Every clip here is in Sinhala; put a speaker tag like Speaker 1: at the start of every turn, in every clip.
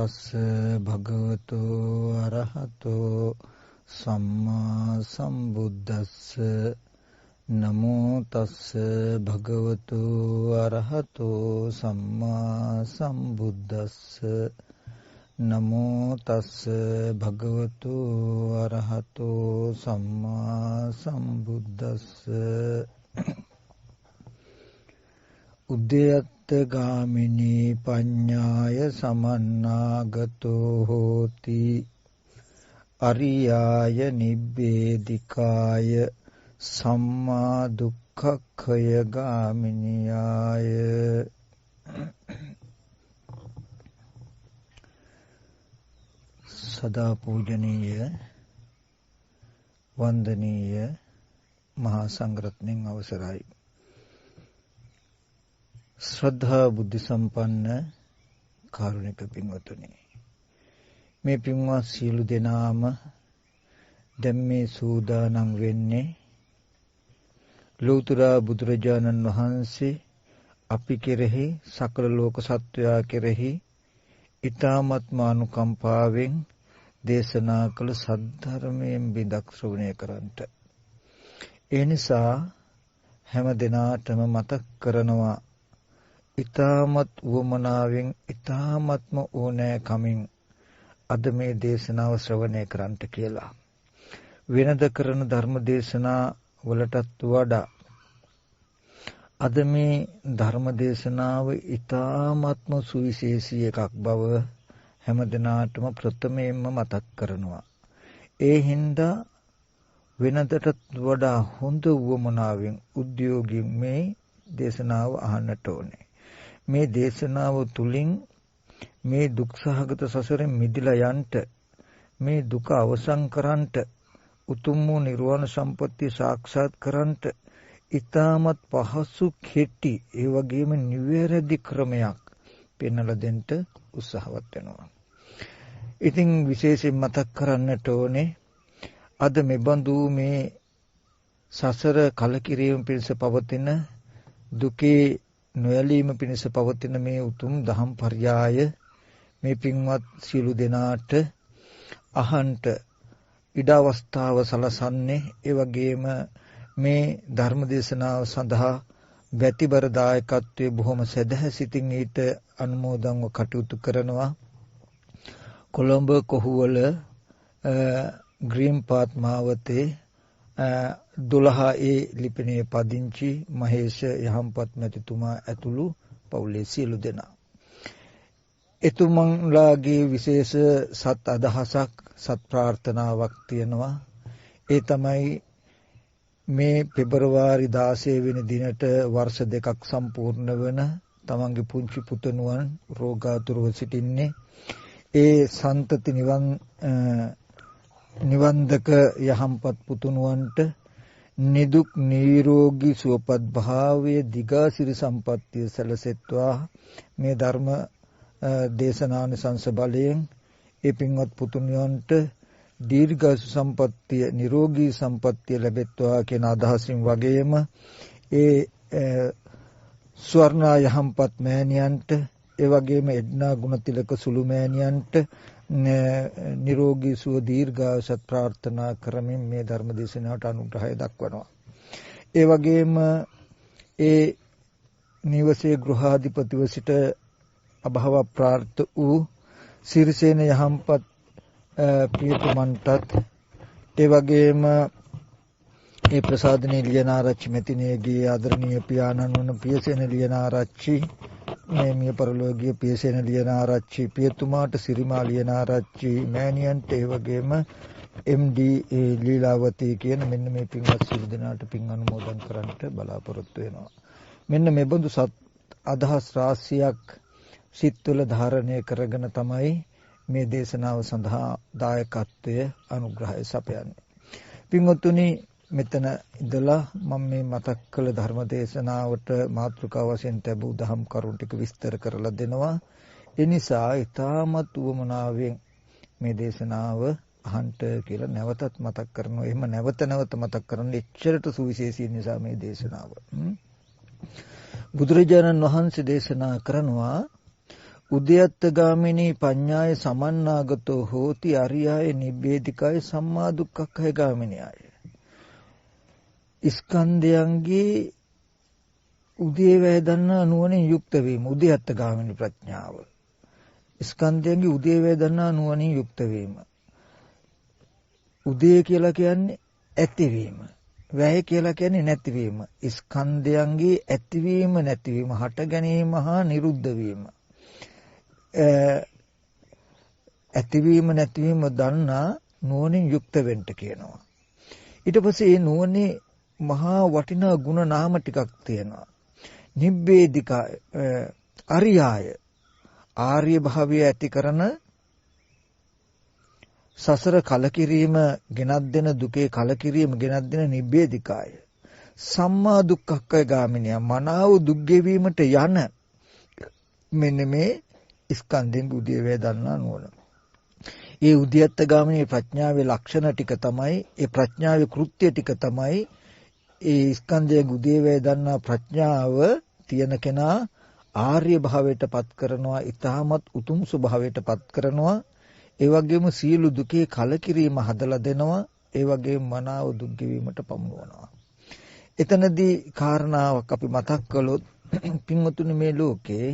Speaker 1: තස්ස භගවතු අරහතෝ සම්මා සම්බුද්දස්ස නමෝ තස්ස භගවතු අරහතෝ සම්මා සම්බුද්දස්ස නමෝ තස්ස භගවතු අරහතෝ සම්මා සම්බුද්දස්ස උද්‍යත්ත ගාමිනී පඤ්ඤාය සමන්නාගතෝ හෝති අරියාය නිබ්බේධිකාය සම්මා දුක්ඛක්ඛය ගාමිනියාය. සදා පූජනීය වන්දනීය මහා සංඝරත්නයන් අවසරයි. ශ්‍රද්ධා බුද්ධ සම්පන්න කාරුණික පින්වතුනි, මේ පින්වත් සියලු දෙනාම දැන් මේ සූදානම් වෙන්නේ ලෝතර බුදුරජාණන් වහන්සේ අපි කෙරෙහි සකල ලෝක සත්වයා කෙරෙහි ඊ타ත්ම අනුකම්පාවෙන් දේශනා කළ සද්ධර්මයෙන් බිඳක් ශ්‍රවණය කරන්ට. ඒ නිසා හැම දිනාටම මතක් කරනවා, ඊ타මත් වමනාවෙන් ඊ타මත්ම ඕනෑ කමින් අද මේ දේශනාව ශ්‍රවණය කරන්ට කියලා. වෙනද කරන ධර්ම දේශනා වලටත් වඩා අද මේ ධර්ම දේශනාව ඊ타මත්ම සුවිශේෂී එකක් බව හැම දිනාටම ප්‍රථමයෙන්ම මතක් කරනවා. ඒ හින්දා වෙනදටත් වඩා හොඳ වමනාවෙන් උද්‍යෝගයෙන් මේ දේශනාව අහන්නට ඕනේ. මේ දේශනාව තුලින් මේ දුක්සහගත සසරෙන් මිදලා යන්ට, මේ දුක අවසන් කරන්ට, උතුම් වූ නිර්වාණ සම්පත්තිය සාක්ෂාත් කරන්ට ඊටමත් පහසු කෙටි ඒ වගේම නිවැරදි ක්‍රමයක් පෙන්වලා දෙන්න උත්සාහවත් වෙනවා. ඉතින් විශේෂයෙන් මතක් කරන්නට ඕනේ, අද මෙබඳු මේ සසර කලකිරීම පිණිස පවතින, දුකේ නොයලීම පිණිස පවතින මේ උතුම් දහම් පර්යාය මේ පින්වත් සියලු දෙනාට අහන්ට ඉඩ අවස්ථාව සලසන්නේ. ඒ වගේම මේ ධර්ම දේශනාව සඳහා වැතිබර දායකත්වයේ බොහොම සදහසිතින් ඊට අනුමෝදන්ව කටයුතු කරනවා කොළඹ කොහුවල ග්‍රීන් පාත් මාවතේ 12A ලිපිණේ පදිංචි මහේෂ යහම්පත් මැතිතුමා ඇතුළු පවුලේ සියලු දෙනා. එතුමන්ලාගේ විශේෂ සත් අදහසක්, සත් ප්‍රාර්ථනාවක් තියෙනවා. ඒ තමයි මේ පෙබරවාරි 16 වෙනි දිනට වර්ෂ දෙකක් සම්පූර්ණ වන තමන්ගේ පුංචි පුතණුවන් රෝගාතුරව සිටින්නේ. ඒ සන්තති නිවන්දක යහම්පත් පුතුණුවන්ට නිදුක් නිරෝගී සුවපත් භාවයේ දිගාසිරි සම්පත්තිය සැලසෙත්වා මේ ධර්ම දේශනානුසංස බලයෙන් ඒ පින්වත් පුතුණුවන්ට දීර්ඝාසු සම්පත්තිය, නිරෝගී සම්පත්තිය ලැබෙත්වා කියන අදහසින් වගේම ඒ ස්වර්ණා යහම්පත් මෑණියන්ට, ඒ වගේම එඩ්නා ගුණතිලක සුළු මෑණියන්ට නිරෝගී සුව දීර්ඝාසත් ප්‍රාර්ථනා කරමින් මේ ධර්ම දේශනාවට අනුග්‍රහය දක්වනවා. ඒ වගේම ඒ නිවසේ ගෘහාධිපතිව සිට අභව ප්‍රාර්ථ වූ සිරිසේන යහම්පත් ප්‍රියතුමන්ටත්, ඒ වගේම ඒ ප්‍රසාදනී ලියනාරච්චි මෙතිණියගේ ආදරණීය පියාණන් වන පියසේන ලියනාරච්චි, මේ මිය පරලෝකීය පියසේන ලියනාරච්චි පියතුමාට, සිරිමා ලියනාරච්චි මෑණියන්ට, ඒ වගේම MD ලීලාවතී කියන මෙන්න මේ පින්වත් සියලු දෙනාට පින් අනුමෝදන් කරන්නට බලාපොරොත්තු වෙනවා. මෙන්න මෙබඳු සත් අදහස් රාශියක් සිත්වල ධාරණය කරගෙන තමයි මේ දේශනාව සඳහා දායකත්වය අනුග්‍රහය සපයන්නේ. පින්වත්නි, මෙතන ඉඳලා මම මේ මතක් කළ ධර්ම දේශනාවට මාතෘකාව වශයෙන් ලැබූ දහම් කරුණු ටික විස්තර කරලා දෙනවා. ඒ නිසා ඊටමත් උවමනාවෙන් මේ දේශනාව අහන්ට කියලා නැවතත් මතක් කරනවා. එහෙම නැවත මතක් කරන එච්චරට සුවිශේෂී නිසා මේ දේශනාව. බුදුරජාණන් වහන්සේ දේශනා කරනවා උද්‍යත්ත ගාමිනී පඤ්ඤාය සමන්නාගතෝ හෝති අරියාය නිබ්බේධිකාය සම්මා දුක්ඛක්ඛය ගාමිනියය. ස්කන්ධයන්ගේ උදේවැය දන්නා නුවණින් යුක්ත වීම උද්‍යත්ත ගාමිනී ප්‍රඥාව. ස්කන්ධයන්ගේ උදේවැය දන්නා නුවණින් යුක්ත වීම. උදේ කියලා කියන්නේ ඇතිවීම. වැය කියලා කියන්නේ නැතිවීම. ස්කන්ධයන්ගේ ඇතිවීම නැතිවීම, හට ගැනීම හා නිරුද්ධ වීම. ඇතිවීම නැතිවීම දන්නා නුවණින් යුක්ත වෙන්න කියනවා. ඊට පස්සේ මේ නුවණේ මහා වටිනා ගුණ නාම ටිකක් තියෙනවා. නිබ්බේධික අරියාය ආර්ය භාවය ඇති කරන සසර කලකිරීම ගෙනත් දෙන දුකේ කලකිරීම ගෙනත් දෙන නිබ්බේධිකාය සම්මා දුක්ඛක්ඛය ගාමිනිය මනාව දුක් ගෙවීමට යන මෙන්න මේ ස්කන්ධෙන් උදේවැය දන්නා නුවණ. ඒ උද්‍යත්ත ගාමිනී ප්‍රඥාවේ ලක්ෂණ ටික තමයි, ඒ ප්‍රඥාවේ කෘත්‍ය ටික තමයි ඒ ස්කන්ධයේ උදේවැය දන්නා ප්‍රඥාව තියෙන කෙනා ආර්ය භාවයට පත් කරනවා, ඊටමත් උතුම් ස්වභාවයට පත් කරනවා. ඒ වගේම සියලු දුකේ කලකිරීම හදලා දෙනවා. ඒ වගේම මනාව දුක් ගෙවීමට පමුණවනවා. එතනදී කාරණාවක් අපි මතක් කළොත් පින්වතුනි, මේ ලෝකේ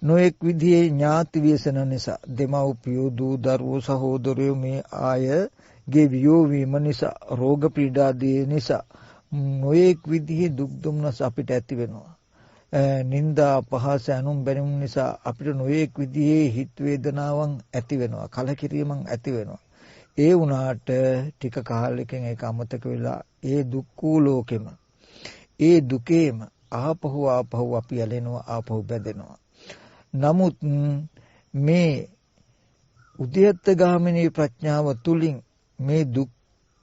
Speaker 1: නොඑක් විදිහේ ඥාති ව්‍යසන නිසා දෙමව්පියෝ දූ දරුවෝ සහෝදරයෝ මේ ආයගේ වියෝ වීම නිසා රෝග පීඩාදී නිසා නොඑක් විදිහේ දුක් දුම්නස් අපිට ඇති වෙනවා. නිന്ദා අපහාස අනුන් බැනුම් නිසා අපිට නොඑක් විදිහේ හිත වේදනාවන් ඇති වෙනවා, කලකිරීමක් ඇති වෙනවා. ඒ වුණාට ටික කාලෙකින් ඒක අමතක වෙලා ඒ දුක් ලෝකෙම ඒ දුකේම ආපහු අපි ඇලෙනවා, ආපහු බැඳෙනවා. නමුත් මේ උද්‍යත්ත ගාමිනී ප්‍රඥාව තුලින් මේ දුක්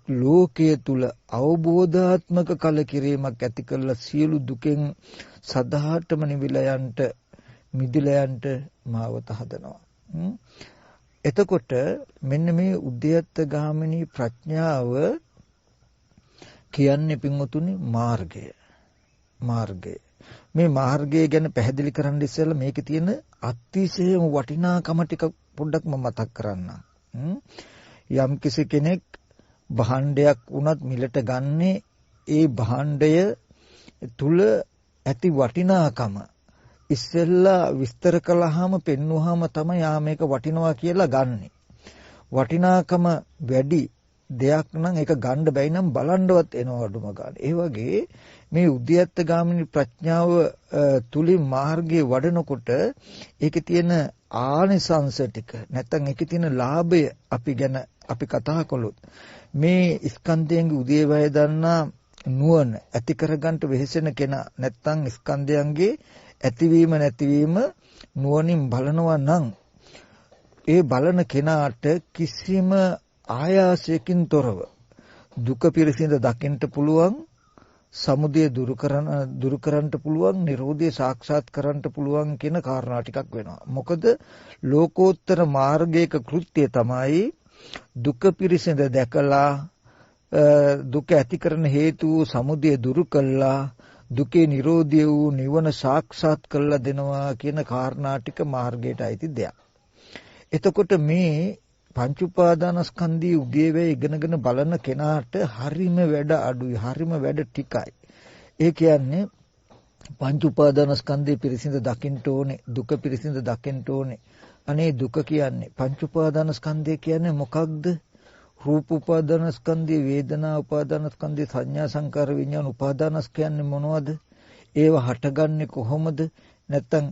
Speaker 1: ලෝකයේ තුල අවබෝධාත්මක කලකිරීමක් ඇති කරලා සියලු දුකෙන් සදාටම නිවිලා යන්න මිදිලා යන්න මාවත හදනවා. එතකොට මෙන්න මේ උද්‍යත්ත ගාමිනී ප්‍රඥාව කියන්නේ පින්වතුනි මාර්ගය. මේ මාර්ගය ගැන පැහැදිලි කරන්න ඉස්සෙල්ලා මේකේ තියෙන අතිශයම වටිනාකම ටික පොඩ්ඩක් මම මතක් කරන්නම්. යම් කිසි කෙනෙක් භාණ්ඩයක් වුණත් මිලට ගන්නේ ඒ භාණ්ඩය තුල ඇති වටිනාකම ඉස්සෙල්ලා විස්තර කළාම පෙන්වුවාම තමයි ආ මේක වටිනවා කියලා ගන්නෙ. වටිනාකම වැඩි දෙයක් නම් ඒක ගන්න බැයි නම් බලන්නවත් එනවා අඩුම ගන්න. ඒ වගේ මේ උද්‍යත්ත ගාමිනී ප්‍රඥාව තුලින් මාර්ගයේ වඩනකොට ඒකේ තියෙන ආනිසංස ටික නැත්නම් ඒකේ තියෙන ලාභය අපි කතා කළොත් මේ ස්කන්ධයන්ගේ උදේවැය දන්නා නුවණ ඇති කරගන්න වෙහෙසෙන කෙනා නැත්නම් ස්කන්ධයන්ගේ ඇතිවීම නැතිවීම නුවණින් බලනවා නම් ඒ බලන කෙනාට කිසිම ආයාසයකින් තොරව දුක පිරසින්ද දකින්න පුළුවන්, සමුදය දුරු කරන්න පුළුවන්, නිරෝධය සාක්ෂාත් කරන්න පුළුවන් කියන කාරණා ටිකක් වෙනවා. මොකද ලෝකෝත්තර මාර්ගයක කෘත්‍ය තමයි දුක පිරසින්ද දැකලා දුක ඇති කරන හේතු සමුදය දුරු කළා දුකේ නිරෝධය වූ නිවන සාක්ෂාත් කරලා දෙනවා කියන කාරණා ටික මාර්ගයට අයිති දෙයක්. එතකොට මේ පංච උපාදානස්කන්ධී උදේවැය ඉගෙනගෙන බලන කෙනාට හරිම වැඩ අඩුයි, හරිම වැඩ ටිකයි. ඒ කියන්නේ පංච උපාදානස්කන්ධේ පිරිසිඳ දකින්න ඕනේ, දුක පිරිසිඳ දකින්න ඕනේ. අනේ දුක කියන්නේ පංච උපාදානස්කන්ධය කියන්නේ මොකක්ද? රූප උපාදානස්කන්ධය, වේදනා උපාදානස්කන්ධය, සංඥා සංකාර විඥාන උපාදානස්කන්ධය මොනවද? ඒව හටගන්නේ කොහොමද? නැත්තම්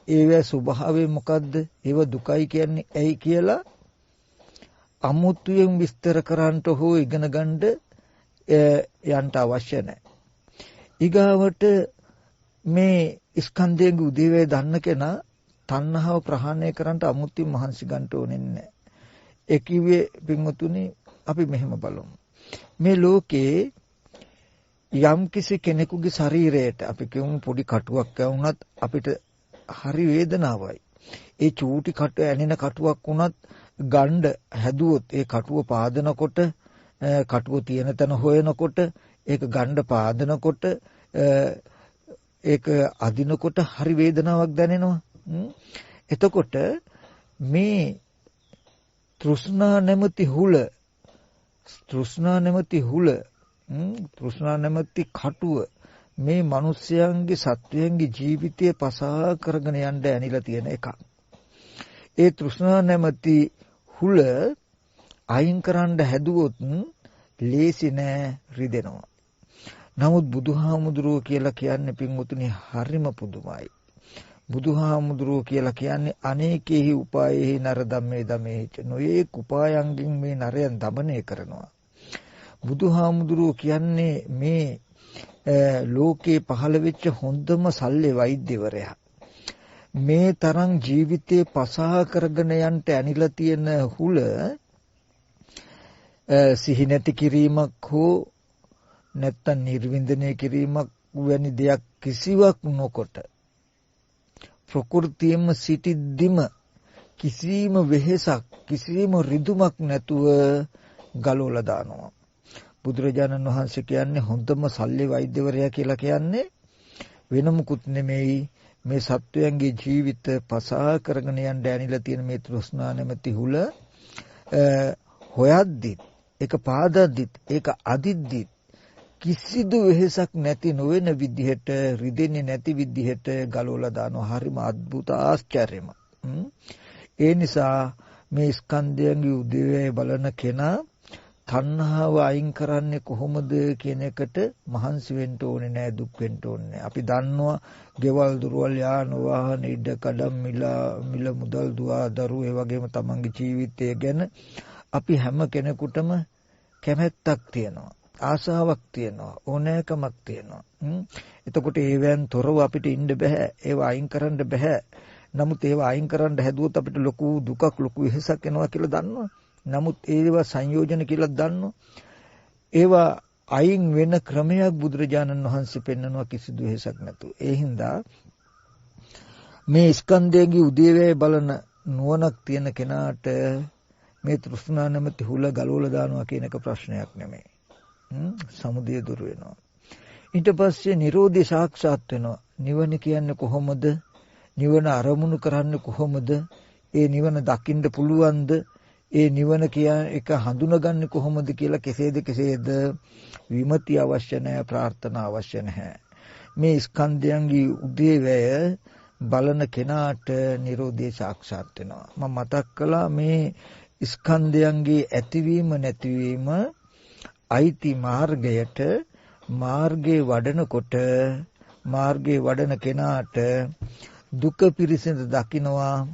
Speaker 1: ඒවැ ස්වභාවය මොකද්ද? ඒව දුකයි කියන්නේ ඇයි කියලා අමුතුවෙන් විස්තර කරන්නට හෝ ඉගෙන ගන්න යන්න අවශ්‍ය නැහැ. ඊගාවට මේ ස්කන්ධයේ උදේවැය දන්න කෙනා තණ්හාව ප්‍රහාණය කරන්නට අමුතුවෙන් මහන්සි ගන්න ඕනේ නැහැ. ඒ කිව්වේ පින්වතුනි අපි මෙහෙම බලමු. මේ ලෝකේ යම් කිසි කෙනෙකුගේ ශරීරයට අපි කියමු පොඩි කටුවක් වුණත් අපිට හරි වේදනාවයි. ඒ චූටි කටුව ඇනෙන කටුවක් වුණත් ගණ්ඩ හැදුවොත් ඒ කටුව පාදනකොට කටුව තියෙන තැන හොයනකොට ඒක ගණ්ඩ පාදනකොට ඒක අදිනකොට හරි වේදනාවක් දැනෙනවා. එතකොට මේ තෘෂ්ණා නැමැති හුල තෘෂ්ණා නැමැති කටුව මේ මිනිස්යන්ගේ සත්වයන්ගේ ජීවිතය පසා කරගෙන යන්න ඇනිලා තියෙන එකක්. ඒ තෘෂ්ණා නැමැති හුල අයින් කරන්න හැදුවොත් ලේසි නෑ, රිදෙනවා. නමුත් බුදුහාමුදුරුවෝ කියලා කියන්නේ පින්වතුනි හරිම පුදුමයි. බුදුහාමුදුරුවෝ කියලා කියන්නේ අනේකේහි උපායෙහි නර ධම්මේ ධමේහිච, නොයේක් උපායන්ගෙන් මේ නරයන් দমনය කරනවා. බුදුහාමුදුරුවෝ කියන්නේ මේ ලෝකේ පහළ වෙච්ච හොඳම සල්ලි වෛද්‍යවරයා. මේ තරම් ජීවිතේ පසහා කරගෙන යන්න ඇනිලා තියෙන හුල සිහි නැති කිරීමක් හෝ නැත්තම් නිර්වින්දනය කිරීමක් වැනි දෙයක් කිසිවක් නොකොට ප්‍රകൃතියම සිටිද්දිම කිසිම වෙහෙසක් කිසිම රිදුමක් නැතුව ගලවලා දානවා. බුදුරජාණන් වහන්සේ කියන්නේ හොඳම සල්ලි වෛද්‍යවරයා කියලා කියන්නේ වෙන මුකුත් නෙමෙයි, මේ සත්වයන්ගේ ජීවිත පසා කරගෙන යන්න ඇනිලා තියෙන මේ තෘෂ්ණා නැමැති හුල හොයද්දි ඒක පාදද්දිත් ඒක අදිද්දිත් කිසිදු වෙහසක් නැති නොවන විදිහට, රිදෙන්නේ නැති විදිහට ගලවලා දානවා. හරිම අద్భుත ආශ්චර්යම. ඒ නිසා මේ ස්කන්ධයන්ගේ උදේවැය බලන කෙනා තණ්හාව අයින් කරන්නේ කොහොමද කියන එකට මහන්සි වෙන්න ඕනේ නෑ, දුක් වෙන්න ඕනේ නෑ. අපි දන්නවා ගෙවල් දුරවල් යාන වාහන ඉඩ කඩම් මිල මුදල් දුවා දරුවෝ ඒ වගේම තමන්ගේ ජීවිතය ගැන අපි හැම කෙනෙකුටම කැමැත්තක් තියෙනවා, ආසාවක් තියෙනවා, ඕනෑකමක් තියෙනවා. එතකොට ඒවෙන් තොරව අපිට ඉන්න බෑ, ඒවා අයින් කරන්න බෑ. නමුත් ඒවා අයින් කරන්න හැදුවොත් අපිට ලොකු දුකක්, ලොකු වෙහසක් එනවා කියලා දන්නවා. නමුත් ඒවා සංයෝජන කියලා දන්නවා. ඒවා අයින් වෙන ක්‍රමයක් බුදුරජාණන් වහන්සේ පෙන්වනවා කිසිදු වෙහසක් නැතුව. ඒ හින්දා මේ ස්කන්ධයන්ගේ උදේවැය බලන නුවණක් තියෙන කෙනාට මේ තෘෂ්ණා නැමැති හුල ගලවලා දානවා කියන එක ප්‍රශ්නයක් නෙමෙයි. සමුදය දුර වෙනවා. ඊට පස්සේ Nirodha සාක්ෂාත් වෙනවා. නිවන කියන්නේ කොහොමද? නිවන අරමුණු කරන්නේ කොහොමද? ඒ නිවන දකින්න පුළුවන්ද? ඒ නිවන කියන එක හඳුනගන්නේ කොහොමද කියලා කෙසේද විමතිය අවශ්‍ය නැහැ, ප්‍රාර්ථනා අවශ්‍ය නැහැ. මේ ස්කන්ධයන්ගේ උදේවැය බලන කෙනාට Nirodha සාක්ෂාත් වෙනවා. මම මතක් කළා මේ ස්කන්ධයන්ගේ ඇතිවීම නැතිවීම අයිති මාර්ගයට, මාර්ගේ වඩනකොට මාර්ගේ වඩන කෙනාට දුක පිරිසිඳ දකින්නවා.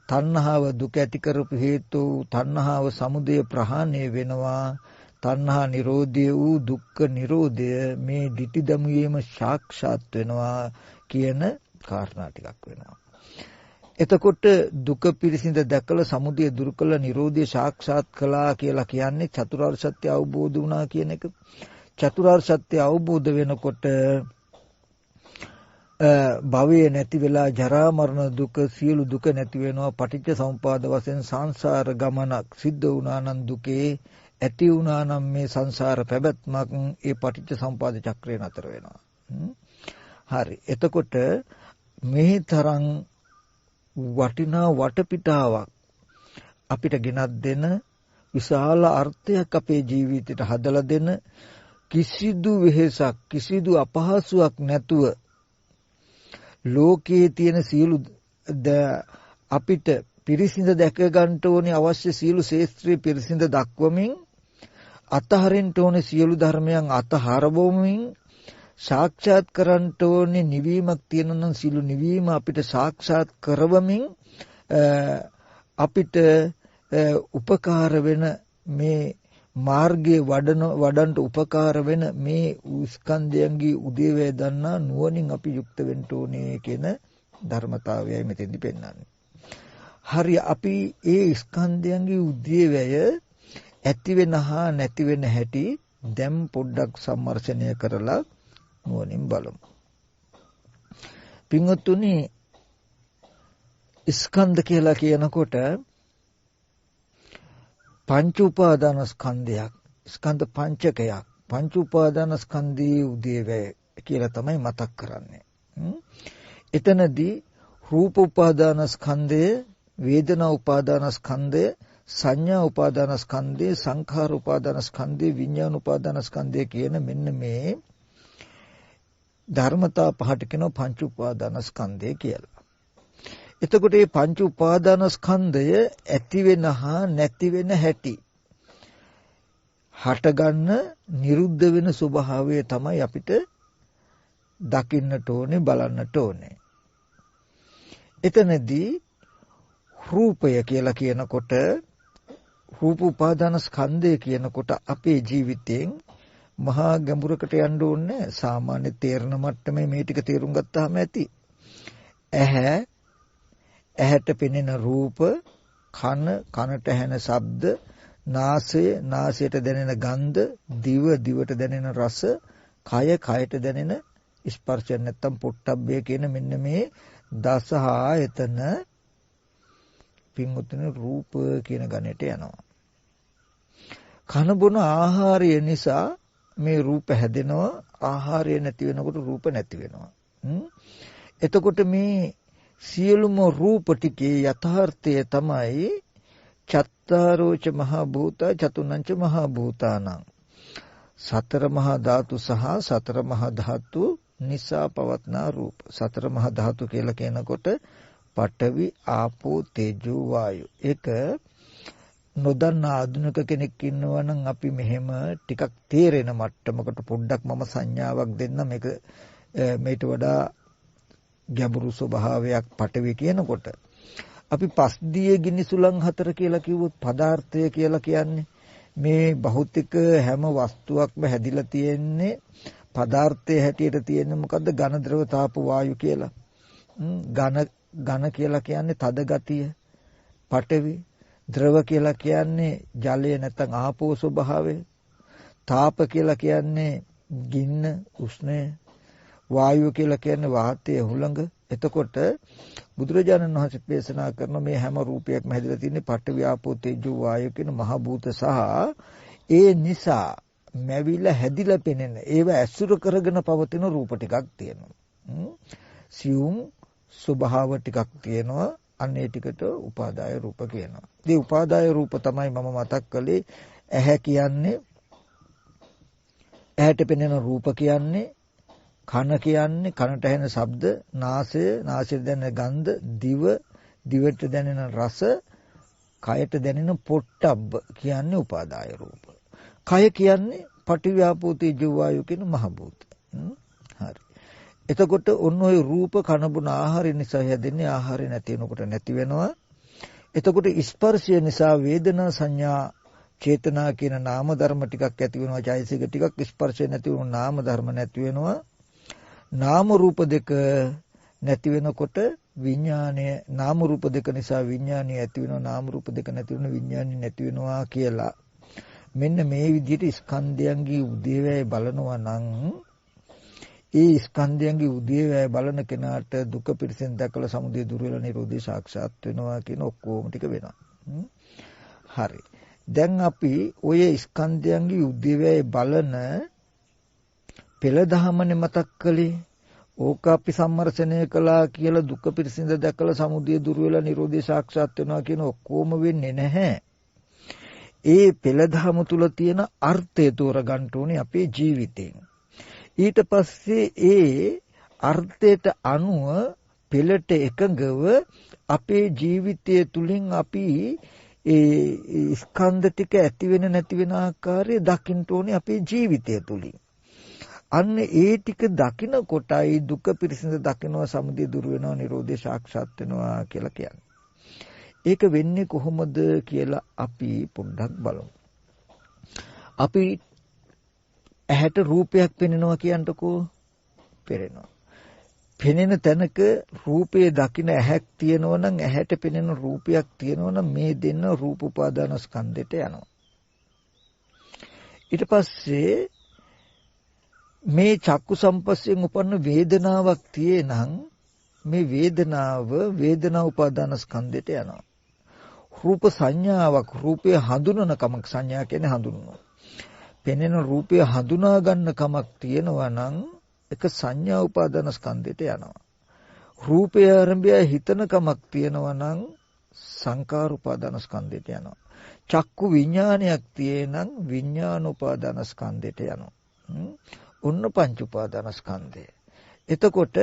Speaker 1: තණ්හාව දුක ඇති කරපු හේතු තණ්හාව සමුදය ප්‍රහාණය වෙනවා. තණ්හා නිරෝධය වූ දුක්ඛ නිරෝධය මේ ditthi දමුයේම සාක්ෂාත් වෙනවා කියන කාරණා ටිකක් වෙනවා. එතකොට දුක පිරිසිඳ දැකලා සමුදය දුරු කළ නිරෝධය සාක්ෂාත් කළා කියලා කියන්නේ චතුරාර්ය සත්‍ය අවබෝධ වුණා කියන එක. චතුරාර්ය සත්‍ය අවබෝධ වෙනකොට භවය නැති වෙලා ජරා මරණ දුක සියලු දුක නැති වෙනවා. පටිච්ච සමුපාද වශයෙන් සංසාර ගමනක් සිද්ධ වුණා නම් දුකේ ඇති වුණා නම් මේ සංසාර පැවැත්මක් ඒ පටිච්ච සමුපාද චක්‍රය නතර වෙනවා. හරි. එතකොට මේ තරම් වටිනා වටපිටාවක් අපිට ගෙනත් දෙන විශාල අර්ථයක් අපේ ජීවිතයට හදලා දෙන කිසිදු වෙහෙසක් කිසිදු අපහසුයක් නැතුව ලෝකයේ තියෙන සියලු අපිට පිරිසිඳ දැක ගන්න ඕනේ අවශ්‍ය සියලු ශේත්‍රයේ පිරිසිඳ දක්වමින් අතහරින්න ඕනේ සියලු ධර්මයන් අතහරවමින් සාක්ෂාත් කරන්න ඕනේ නිවීමක් තියෙනවා නම් සියලු නිවීම අපිට සාක්ෂාත් කරවමින් අපිට උපකාර වෙන මේ මාර්ගයේ වඩන්ට උපකාර වෙන මේ ස්කන්ධයන්ගේ උදේවැය දන්නා නුවණින් අපි යුක්ත වෙන්න ඕනේ කියන ධර්මතාවයයි මෙතෙන්දි පෙන්වන්නේ. හරි අපි ඒ ස්කන්ධයන්ගේ උදේවැය ඇති වෙන හා නැති වෙන හැටි දැන් පොඩ්ඩක් සම්මර්ෂණය කරලා නුවණින් බලමු. පින්වත්නි ස්කන්ධ කියලා කියනකොට පංච උපාදාන ස්කන්ධයක්, ස්කන්ධ පංචකයක්, පංච උපාදාන ස්කන්ධයේ උදේවැය කියලා තමයි මතක් කරන්නේ. එතනදී රූප උපාදානස්කන්ධය, වේදනා උපාදානස්කන්ධය, සංඥා උපාදානස්කන්ධය, සංඛාර උපාදානස්කන්ධය, විඥාන උපාදානස්කන්ධය කියන මෙන්න මේ ධර්මතා පහට කියනවා පංච උපාදානස්කන්ධය කියලා. එතකොට මේ පංච උපාදානස්කන්ධය ඇති වෙන හා නැති වෙන හැටි, හටගන්න නිරුද්ධ වෙන ස්වභාවය තමයි අපිට දකින්නට ඕනේ, බලන්නට ඕනේ. එතනදී රූපය කියලා කියනකොට, රූප උපාදානස්කන්ධය කියනකොට අපේ ජීවිතයෙන් මහා ගැඹුරකට යන්න ඕනේ. සාමාන්‍ය තේරණ මට්ටමේ මේ ටික තේරුම් ගත්තාම ඇති. ඇහැට පෙනෙන රූප, කන, කනට ඇහෙන ශබ්ද, නාසය, නාසයට දැනෙන ගන්ධ, දිව, දිවට දැනෙන රස, කය, කයට දැනෙන ස්පර්ශ නැත්තම් පොට්ටබ්බය කියන මෙන්න මේ දස ආයතන පින්වතුනි රූප කියන ගණයට යනවා. කන බොන ආහාරය නිසා මේ රූප හැදෙනවා. ආහාරය නැති වෙනකොට රූප නැති වෙනවා. එතකොට මේ සියලුම රූප ටිකේ යථාර්ථය තමයි චත්තාරෝච මහා භූත චතුනංච මහා භූතානං. සතර මහා ධාතු සහ සතර මහා ධාතු නිසා පවත්නා රූප. සතර මහා ධාතු කියලා කියනකොට පඨවි, ආපෝ, තේජෝ, වායු. ඒක නොදන්නා ආධුනික කෙනෙක් ඉන්නවා නම් අපි මෙහෙම ටිකක් තේරෙන මට්ටමකට පොඩ්ඩක් මම සංඥාවක් දෙන්න. මේක මේට වඩා ගැඹුරු ස්වභාවයක් පඨවි කියනකොට අපි පස්දිය ගිනි සුළං හතර කියලා කිව්වොත් පදාර්ථය කියලා කියන්නේ මේ භෞතික හැම වස්තුවක්ම හැදිලා තියෙන්නේ පදාර්ථයේ හැටියට තියෙන්නේ මොකද්ද? ඝන, ද්‍රව, තාප, වායු කියලා. ඝන කියලා කියන්නේ තද ගතිය, පඨවි. ද්‍රව කියලා කියන්නේ ජලය නැත්නම් ආපෝ ස්වභාවය. තාප කියලා කියන්නේ ගින්න, උෂ්ණය. වායුව කියලා කියන්නේ වාතය, හුළඟ. එතකොට බුදුරජාණන් වහන්සේ දේශනා කරන මේ හැම රූපයක්ම හැදලා තියෙන්නේ පඨවි, ආපෝ, තේජෝ, වායු කියන මහ භූත සහ ඒ නිසා මැවිලා හැදිලා පෙනෙන ඒව ඇසුරු කරගෙන පවතින රූප ටිකක් තියෙනවා. සියුම් ස්වභාව ටිකක් තියෙනවා. අන්නේ ටිකට උපාදාය රූප කියනවා. මේ උපාදාය රූප තමයි මම මතක් කළේ. ඇහැ කියන්නේ, ඇහැට පෙනෙන රූප කියන්නේ, කන කියන්නේ කනට ඇහෙන ශබ්ද, නාසය, නාසයට දැනෙන ගන්ධ, දිව, දිවට දැනෙන රස, කයට දැනෙන පොට්ටබ්බ කියන්නේ උපාදාය රූප. කය කියන්නේ පඨවි, ආපෝ, තේජෝ, වායු කියන මහ භූත. හරි. එතකොට ඔන්න ඔය රූප කන බොන ආහාරය නිසා හැදෙන්නේ. ආහාරය නැති වෙනකොට නැති වෙනවා. එතකොට ස්පර්ශය නිසා වේදනා, සංඥා, චේතනා කියන නාම ධර්ම ටිකක් ඇති වෙනවා. චෛතසික ටිකක්. ස්පර්ශය නැති වුණොත් නාම ධර්ම නැති වෙනවා. නාම රූප දෙක නැති වෙනකොට විඥානය, නාම රූප දෙක නිසා විඥානය ඇති වෙනවා. නාම රූප දෙක නැති වෙන විඥානය නැති වෙනවා කියලා මෙන්න මේ විදිහට ස්කන්ධයන්ගේ උදේවැය බලනවා නම් ඒ ස්කන්ධයන්ගේ උදේවැය බලන කෙනාට දුක පිරිසෙන් දැකලා සමුදය දුර වෙලා නිරෝධය සාක්ෂාත් වෙනවා කියන ඔක්කොම ටික වෙනවා. හරි. දැන් අපි ඔය ස්කන්ධයන්ගේ උදේවැය බලන පෙළ දහමනේ මතක් කළේ. ඕක අපි සම්මර්ෂණය කළා කියලා දුක පිරිසිඳ දැකලා සමුදය දුර වෙලා නිරෝධය සාක්ෂාත් වෙනවා කියන ඔක්කොම වෙන්නේ නැහැ. ඒ පෙළ දහම තුල තියෙන අර්ථය තෝරගන්න ඕනේ අපේ ජීවිතේන්. ඊට පස්සේ ඒ අර්ථයට අනුව පෙළට එකඟව අපේ ජීවිතය තුලින් අපි ඒ ස්කන්ධ ටික ඇති වෙන නැති වෙන ආකාරය දකින්න ඕනේ අපේ ජීවිතය තුලින්. අන්න ඒ ටික දකින කොටයි දුක පිරිසිඳ දකිනවා, සමුදය දුර වෙනවා, නිරෝධය සාක්ෂාත් වෙනවා කියලා කියන්නේ. ඒක වෙන්නේ කොහොමද කියලා අපි පොඩ්ඩක් බලමු. අපි ඇහැට රූපයක් පෙනෙනවා කියන්නකෝ. පෙනෙනවා. පෙනෙන තැනක රූපයේ දකින ඇහැක් තියෙනවා නම්, ඇහැට පෙනෙන රූපයක් තියෙනවා නම් මේ දෙන්න රූප උපාදානස්කන්ධයට යනවා. ඊට පස්සේ මේ චක්කු සම්පස්යෙන් උපන්න වේදනාවක් තියෙනම් මේ වේදනාව වේදනා උපාදානස්කන්ධයට යනවා. රූප සංඥාවක්, රූපය හඳුනන කමක්, සංඥා කියන්නේ හඳුනනවා. පෙනෙන රූපය හඳුනා ගන්න කමක් තියෙනවා නම් ඒක සංඥා උපාදානස්කන්ධයට යනවා. රූපය ආරම්භය හිතන කමක් තියෙනවා නම් සංකාර උපාදාන ස්කන්ධයට යනවා. චක්කු විඥානයක් තියෙනම් විඥාන උපාදාන ස්කන්ධයට යනවා. ඔන්න පංච උපාදාන ස්කන්ධය. එතකොට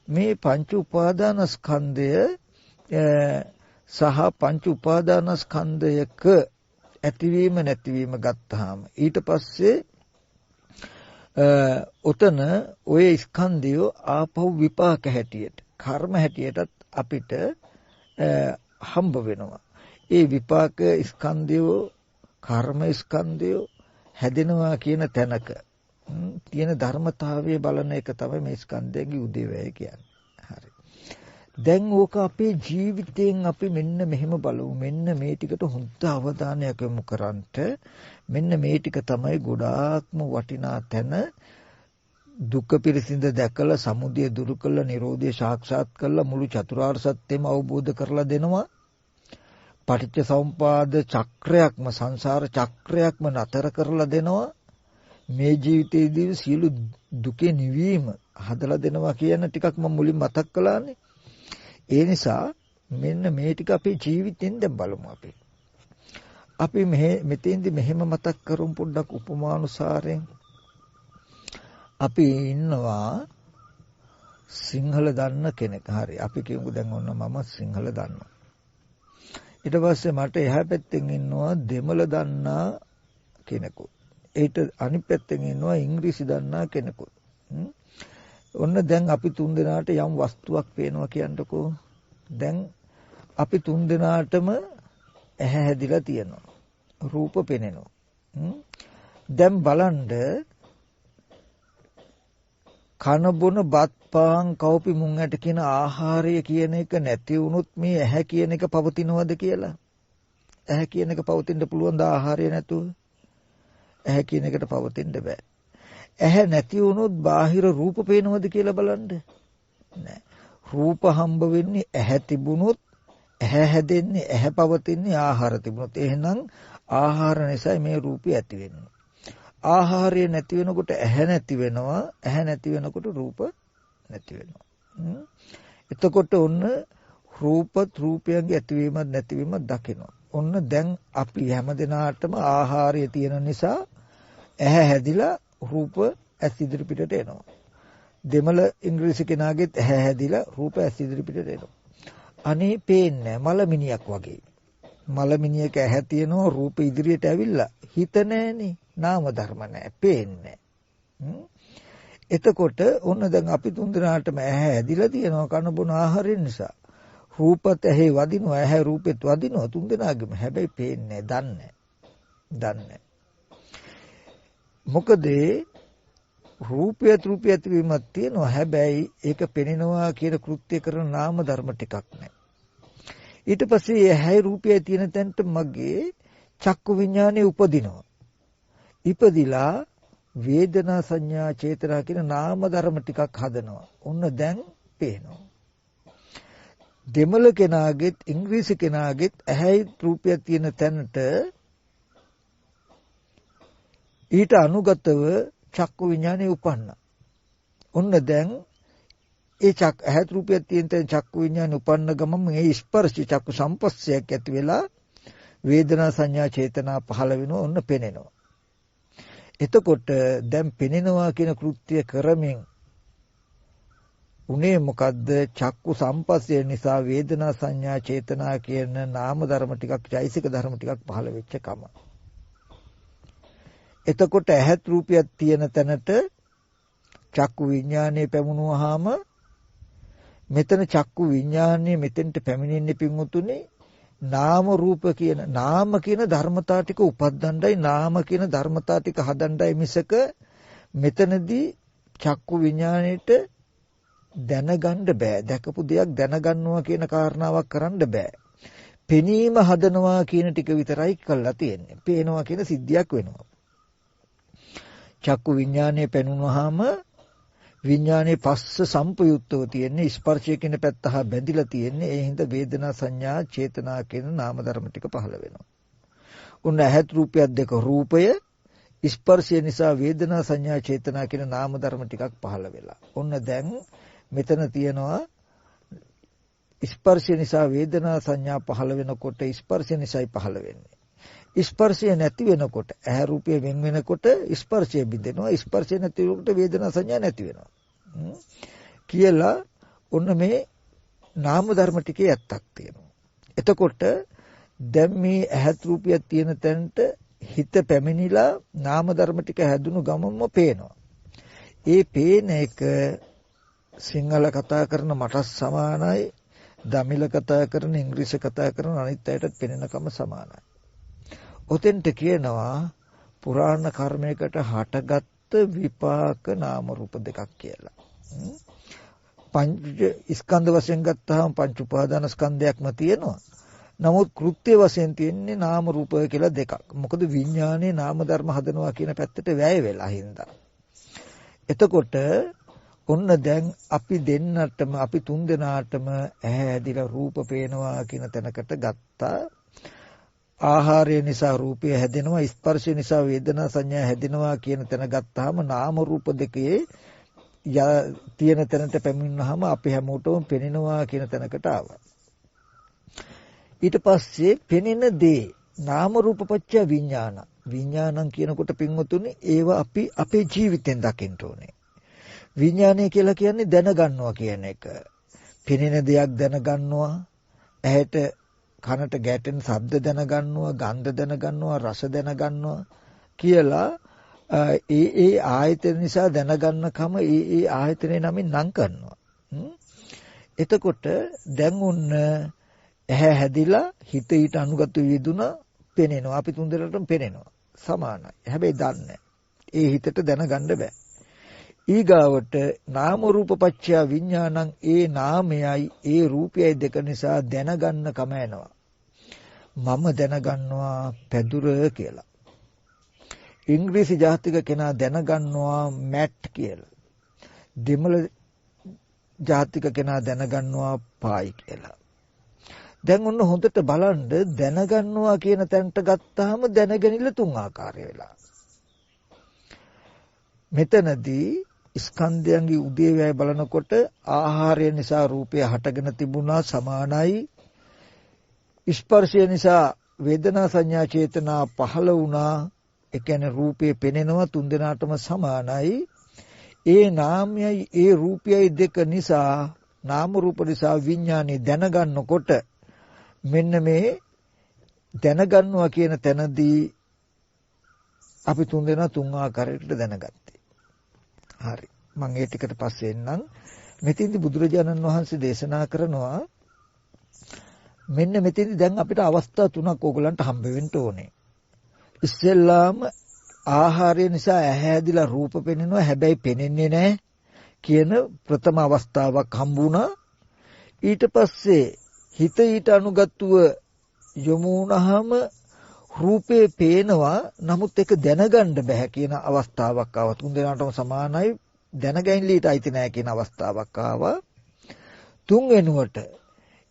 Speaker 1: මේ පංච උපාදාන ස්කන්ධය සහ පංච උපාදාන ස්කන්ධයක ඇතිවීම නැතිවීම ගත්තාම ඊට පස්සේ ඔතන ඔය ස්කන්ධය ආපහු විපාක හැටියට කර්ම හැටියටත් අපිට හම්බ වෙනවා. ඒ විපාක ස්කන්ධය කර්ම ස්කන්ධය හැදෙනවා කියන තැනක තියෙන ධර්මතාවය බලන එක තමයි මේ ස්කන්ධයන්ගේ උදේවැය කියන්නේ. හරි. දැන් ඕක අපේ ජීවිතයෙන් අපි මෙන්න මෙහෙම බලමු. මෙන්න මේ ටිකට හොඳ අවධානයක් යොමු කරන්ට මෙන්න මේ ටික තමයි ගොඩාක්ම වටිනා තැන. දුක්ඛ පිරිසිඳ දැකලා සමුදය දුරු කළා නිරෝධය සාක්ෂාත් කරලා මුළු චතුරාර්ය සත්‍යම අවබෝධ කරලා දෙනවා. පටිච්ච සමුපාද චක්‍රයක්ම සංසාර චක්‍රයක්ම නතර කරලා දෙනවා. මේ ජීවිතයේදී සියලු දුකේ නිවීම හදලා දෙනවා කියන ටිකක් මම මුලින් මතක් කළානේ. ඒ නිසා මෙන්න මේ ටික අපේ ජීවිතෙන් දැන් බලමු අපි. අපි මෙතෙන්දි මෙහෙම මතක් කරමු පොඩ්ඩක් උපමානුසාරයෙන්. අපි ඉන්නවා සිංහල දන්න කෙනෙක්. හරි. අපි කියමු දැන් ඔන්න මම සිංහල දන්නවා. ඊට පස්සේ මට එහා පැත්තෙන් ඉන්නවා දෙමළ දන්නා කෙනෙකුත්. ඒට අනිත් පැත්තෙන් ඉන්නවා ඉංග්‍රීසි දන්නා කෙනෙකුත්. ඔන්න දැන් අපි තුන් දෙනාට යම් වස්තුවක් පේනවා කියන්නකෝ. දැන් අපි තුන් දෙනාටම ඇහැ හැදිලා තියෙනවා. රූප පෙනෙනවා. දැන් බලන්න කන බොන බත් පාන් කව්පි මුං ඇට කියන ආහාරය කියන එක නැති වුණොත් මේ ඇහැ කියන එක පවතිනවද කියලා? ඇහැ කියන එක පවතින්න පුළුවන් ද ආහාරය නැතුව? ඇහැ කියන එකට පවතින්න බෑ. ඇහැ නැති වුණොත් බාහිර රූප පේනවද කියලා බලන්න. නෑ. රූප හම්බ වෙන්නේ ඇහැ තිබුණොත්, ඇහැ හැදෙන්නේ, ඇහැ පවතින්නේ ආහාර තිබුණොත්. එහෙනම් ආහාර නිසා මේ රූපය ඇති වෙන්නේ. ආහාරය නැති වෙනකොට ඇහැ නැති වෙනවා, ඇහැ නැති වෙනකොට රූප නැති වෙනවා. එතකොට ඔන්න රූපත් රූපයන්ගේ ඇතිවීමත් නැතිවීමත් දකිනවා. ඔන්න දැන් අපි හැමදෙනාටම ආහාරය තියෙන නිසා ඇහැ හැදිලා රූප ඇස් ඉදිරි පිටට එනවා. දෙමළ ඉංග්‍රීසි කෙනාගෙත් ඇහැ හැදිලා රූප ඇස් ඉදිරි පිටට එනවා. අනේ පේන්නේ මලමිනියක් වගේ. මලමිනියක ඇහැ තියෙනවා රූප ඉදිරියට ඇවිල්ලා හිත නැහනේ. නාම ධර්ම නැහැ. පේන්නේ. එතකොට ඔන්න දැන් අපි තුන් දෙනාටම ඇහැ හැදිලා තියෙනවා කන බොන ආහාරය නිසා. රූපත් ඇහි වදිනවා, ඇහැ රූපෙත් වදිනවා තුන් දෙනාගෙම. හැබැයි පේන්නේ දන්නේ. මොකද රූපයත් රූපයත් වීමක් තියෙනවා. හැබැයි ඒක පෙනෙනවා කියන කෘත්‍ය කරන නාම ධර්ම ටිකක් නැහැ. ඊට පස්සේ ඇහැයි රූපයයි තියෙන තැනට මගේ චක්කු විඥානේ උපදිනවා. ඉපදිලා වේදනා සංඥා චේතනා කියන නාම ධර්ම ටිකක් හදනවා. ඔන්න දැන් පේනවා. දෙමළ කෙනාගෙත් ඉංග්‍රීසි කෙනාගෙත් ඇහැයි රූපය තියෙන තැනට ඊට අනුගතව චක්කු විඥානේ උපන්නා. ඔන්න දැන් ඒ ඇහැ රූපය තියෙන තැන චක්කු විඥානේ උපන්න ගමන් මේ ස්පර්ශ චක්කු සම්පස්සයක් ඇති වෙලා වේදනා සංඥා චේතනා පහළ වෙනවා. ඔන්න පෙනෙනවා. එතකොට දැන් පෙනෙනවා කියන කෘත්‍ය කරමින් උනේ මොකද්ද? චක්කු සම්පස්සය නිසා වේදනා සංඥා චේතනා කියන නාම ධර්ම ටිකක්, චෛසික ධර්ම ටිකක් පහළ වෙච්ච කම. එතකොට ඇහත් රූපයක් තියෙන තැනට චක්කු විඥානය පැමුණුවාම මෙතන චක්කු විඥානය මෙතෙන්ට පැමිණෙන්නේ පින්වතුනේ නාම රූප කියන නාම කියන ධර්මතා ටික උපද්දණ්ඩයි නාම කියන ධර්මතා ටික හදණ්ඩයි මිසක මෙතනදී චක්කු විඥාණයට දැනගන්න බෑ. දැකපු දෙයක් දැනගන්නවා කියන කාරණාවක් කරන්න බෑ. පෙනීම හදනවා කියන ටික විතරයි කළා තියෙන්නේ. පේනවා කියන සිද්ධියක් වෙනවා. චක්කු විඥානය පෙනුනහම විඥානයේ පස්ස සම්පයුක්තව තියෙන්නේ ස්පර්ශය කියන පැත්ත හා බැඳිලා තියෙන්නේ. ඒ හින්දා වේදනා සංඥා චේතනා කියන නාම ධර්ම ටික පහළ වෙනවා. උන්න ඇහත් රූපයක් දෙක රූපය ස්පර්ශය නිසා වේදනා සංඥා චේතනා කියන නාම ධර්ම ටිකක් පහළ වෙලා. ඔන්න දැන් මෙතන තියෙනවා ස්පර්ශය නිසා වේදනා සංඥා පහළ වෙනකොට ස්පර්ශය නිසායි පහළ වෙන්නේ. ස්පර්ශය නැති වෙනකොට ඇහැ රූපය වෙන වෙනකොට ස්පර්ශය බිඳෙනවා. ස්පර්ශය නැති වෙනකොට වේදනා සංඥා නැති වෙනවා. කියලා ඔන්න මේ නාම ධර්ම ටිකේ ඇත්තක් තියෙනවා. එතකොට දැන් මේ ඇහත් රූපයක් තියෙන තැනට හිත පැමිණිලා නාම ධර්ම ටික හැදුණු ගමන්ම පේනවා. ඒ පේන එක සිංහල කතා කරන මට සමානයි, දමිළ කතා කරන, ඉංග්‍රීසි කතා කරන අනිත් අයටත් පෙනෙනකම සමානයි. ඔතෙන්ට කියනවා පුරාණ කර්මයකට හටගත් විපාක නාම රූප දෙකක් කියලා. පංච ස්කන්ධ වශයෙන් ගත්තාම පංච උපාදාන ස්කන්ධයක්ම තියෙනවා. නමුත් කෘත්‍ය වශයෙන් තියෙන්නේ නාම රූප කියලා දෙකක්. මොකද විඥානයේ නාම ධර්ම හදනවා කියන පැත්තට වැය වෙලා හින්දා. එතකොට ඔන්න දැන් අපි දෙන්නටම අපි තුන් දෙනාටම ඇහැ ඇදිලා රූප පේනවා කියන තැනකට ගත්තා. ආහාරය නිසා රූපය හැදෙනවා, ස්පර්ශය නිසා වේදනා සංඥා හැදෙනවා කියන තැන ගත්තාම නාම රූප දෙකේ තියෙන තැනට පැමිණුනහම අපි හැමෝටම පෙනෙනවා කියන තැනකට ආවා. ඊට පස්සේ පෙනෙන දේ නාම රූප පත්‍ය විඥාන. විඥානං කියනකොට පින්වතුනි ඒවා අපි අපේ ජීවිතෙන් දකින්න ඕනේ. විඥානය කියලා කියන්නේ දැනගන්නවා කියන එක. පෙනෙන දෙයක් දැනගන්නවා, ඇහැට කනට ගැටෙන ශබ්ද දැනගන්නවා, ගන්ධ දැනගන්නවා, රස දැනගන්නවා කියලා ඒ ආයතන නිසා දැනගන්නකම ඒ ආයතනේ නමින් නම් කරනවා. එතකොට දැන් උන්න ඇහැ හැදිලා හිත ඊට අනුගත වේදුනා පෙනෙනවා. අපි තුන් දෙනාටම පෙනෙනවා. සමානයි. හැබැයි දන්නේ ඒ හිතට දැනගන්න බෑ. ඊගාවට නාම රූප පත්‍ය විඥානං ඒ නාමයයි ඒ රූපයයි දෙක නිසා දැනගන්න කම එනවා. මම දැනගන්නවා පැදුර කියලා. ඉංග්‍රීසි ජාතික කෙනා දැනගන්නවා මැට් කියලා. දෙමළ ජාතික කෙනා දැනගන්නවා පායි කියලා. දැන් ඔන්න හොඳට බලන්න දැනගන්නවා කියන තැනට ගත්තාම දැනගැනිල්ල තුන් ආකාරය වෙලා. මෙතනදී ස්කන්ධයන්ගේ උදේවැය බලනකොට ආහාරය නිසා රූපය හටගෙන තිබුණා සමානයි. ස්පර්ශය නිසා වේදනා සංඥා චේතනා පහළ වුණා. ඒ කියන්නේ රූපේ පෙනෙනවා තුන් දෙනාටම සමානයි. ඒ නාමයයි ඒ රූපයයි දෙක නිසා නාම රූප නිසා විඥානේ දැනගන්නකොට මෙන්න මේ දැනගන්නවා කියන තැනදී අපි තුන් දෙනා තුන් ආකාරයකට දැනගත්තේ. හරි. මම ඒ ටිකට පස්සේ එන්නම්. මෙතෙන්දි බුදුරජාණන් වහන්සේ දේශනා කරනවා මෙන්න මෙතෙන්දි දැන් අපිට අවස්ථා තුනක් ඕගලන්ට හම්බ වෙන්න ඕනේ. ඉස්සෙල්ලාම ආහාරය නිසා ඇහැ ඇදිලා රූප පෙනෙනවා හැබැයි පෙනෙන්නේ නැහැ කියන ප්‍රථම අවස්ථාවක් හම්බුණා. ඊට පස්සේ හිත ඊට අනුගතව යොමු වුණාම රූපේ පේනවා නමුත් ඒක දැනගන්න බෑ කියන අවස්ථාවක් ආවා. තුන් දෙනාටම සමානයි දැනගැනීමට අයිති නැහැ කියන අවස්ථාවක් ආවා. තුන් වෙනුවට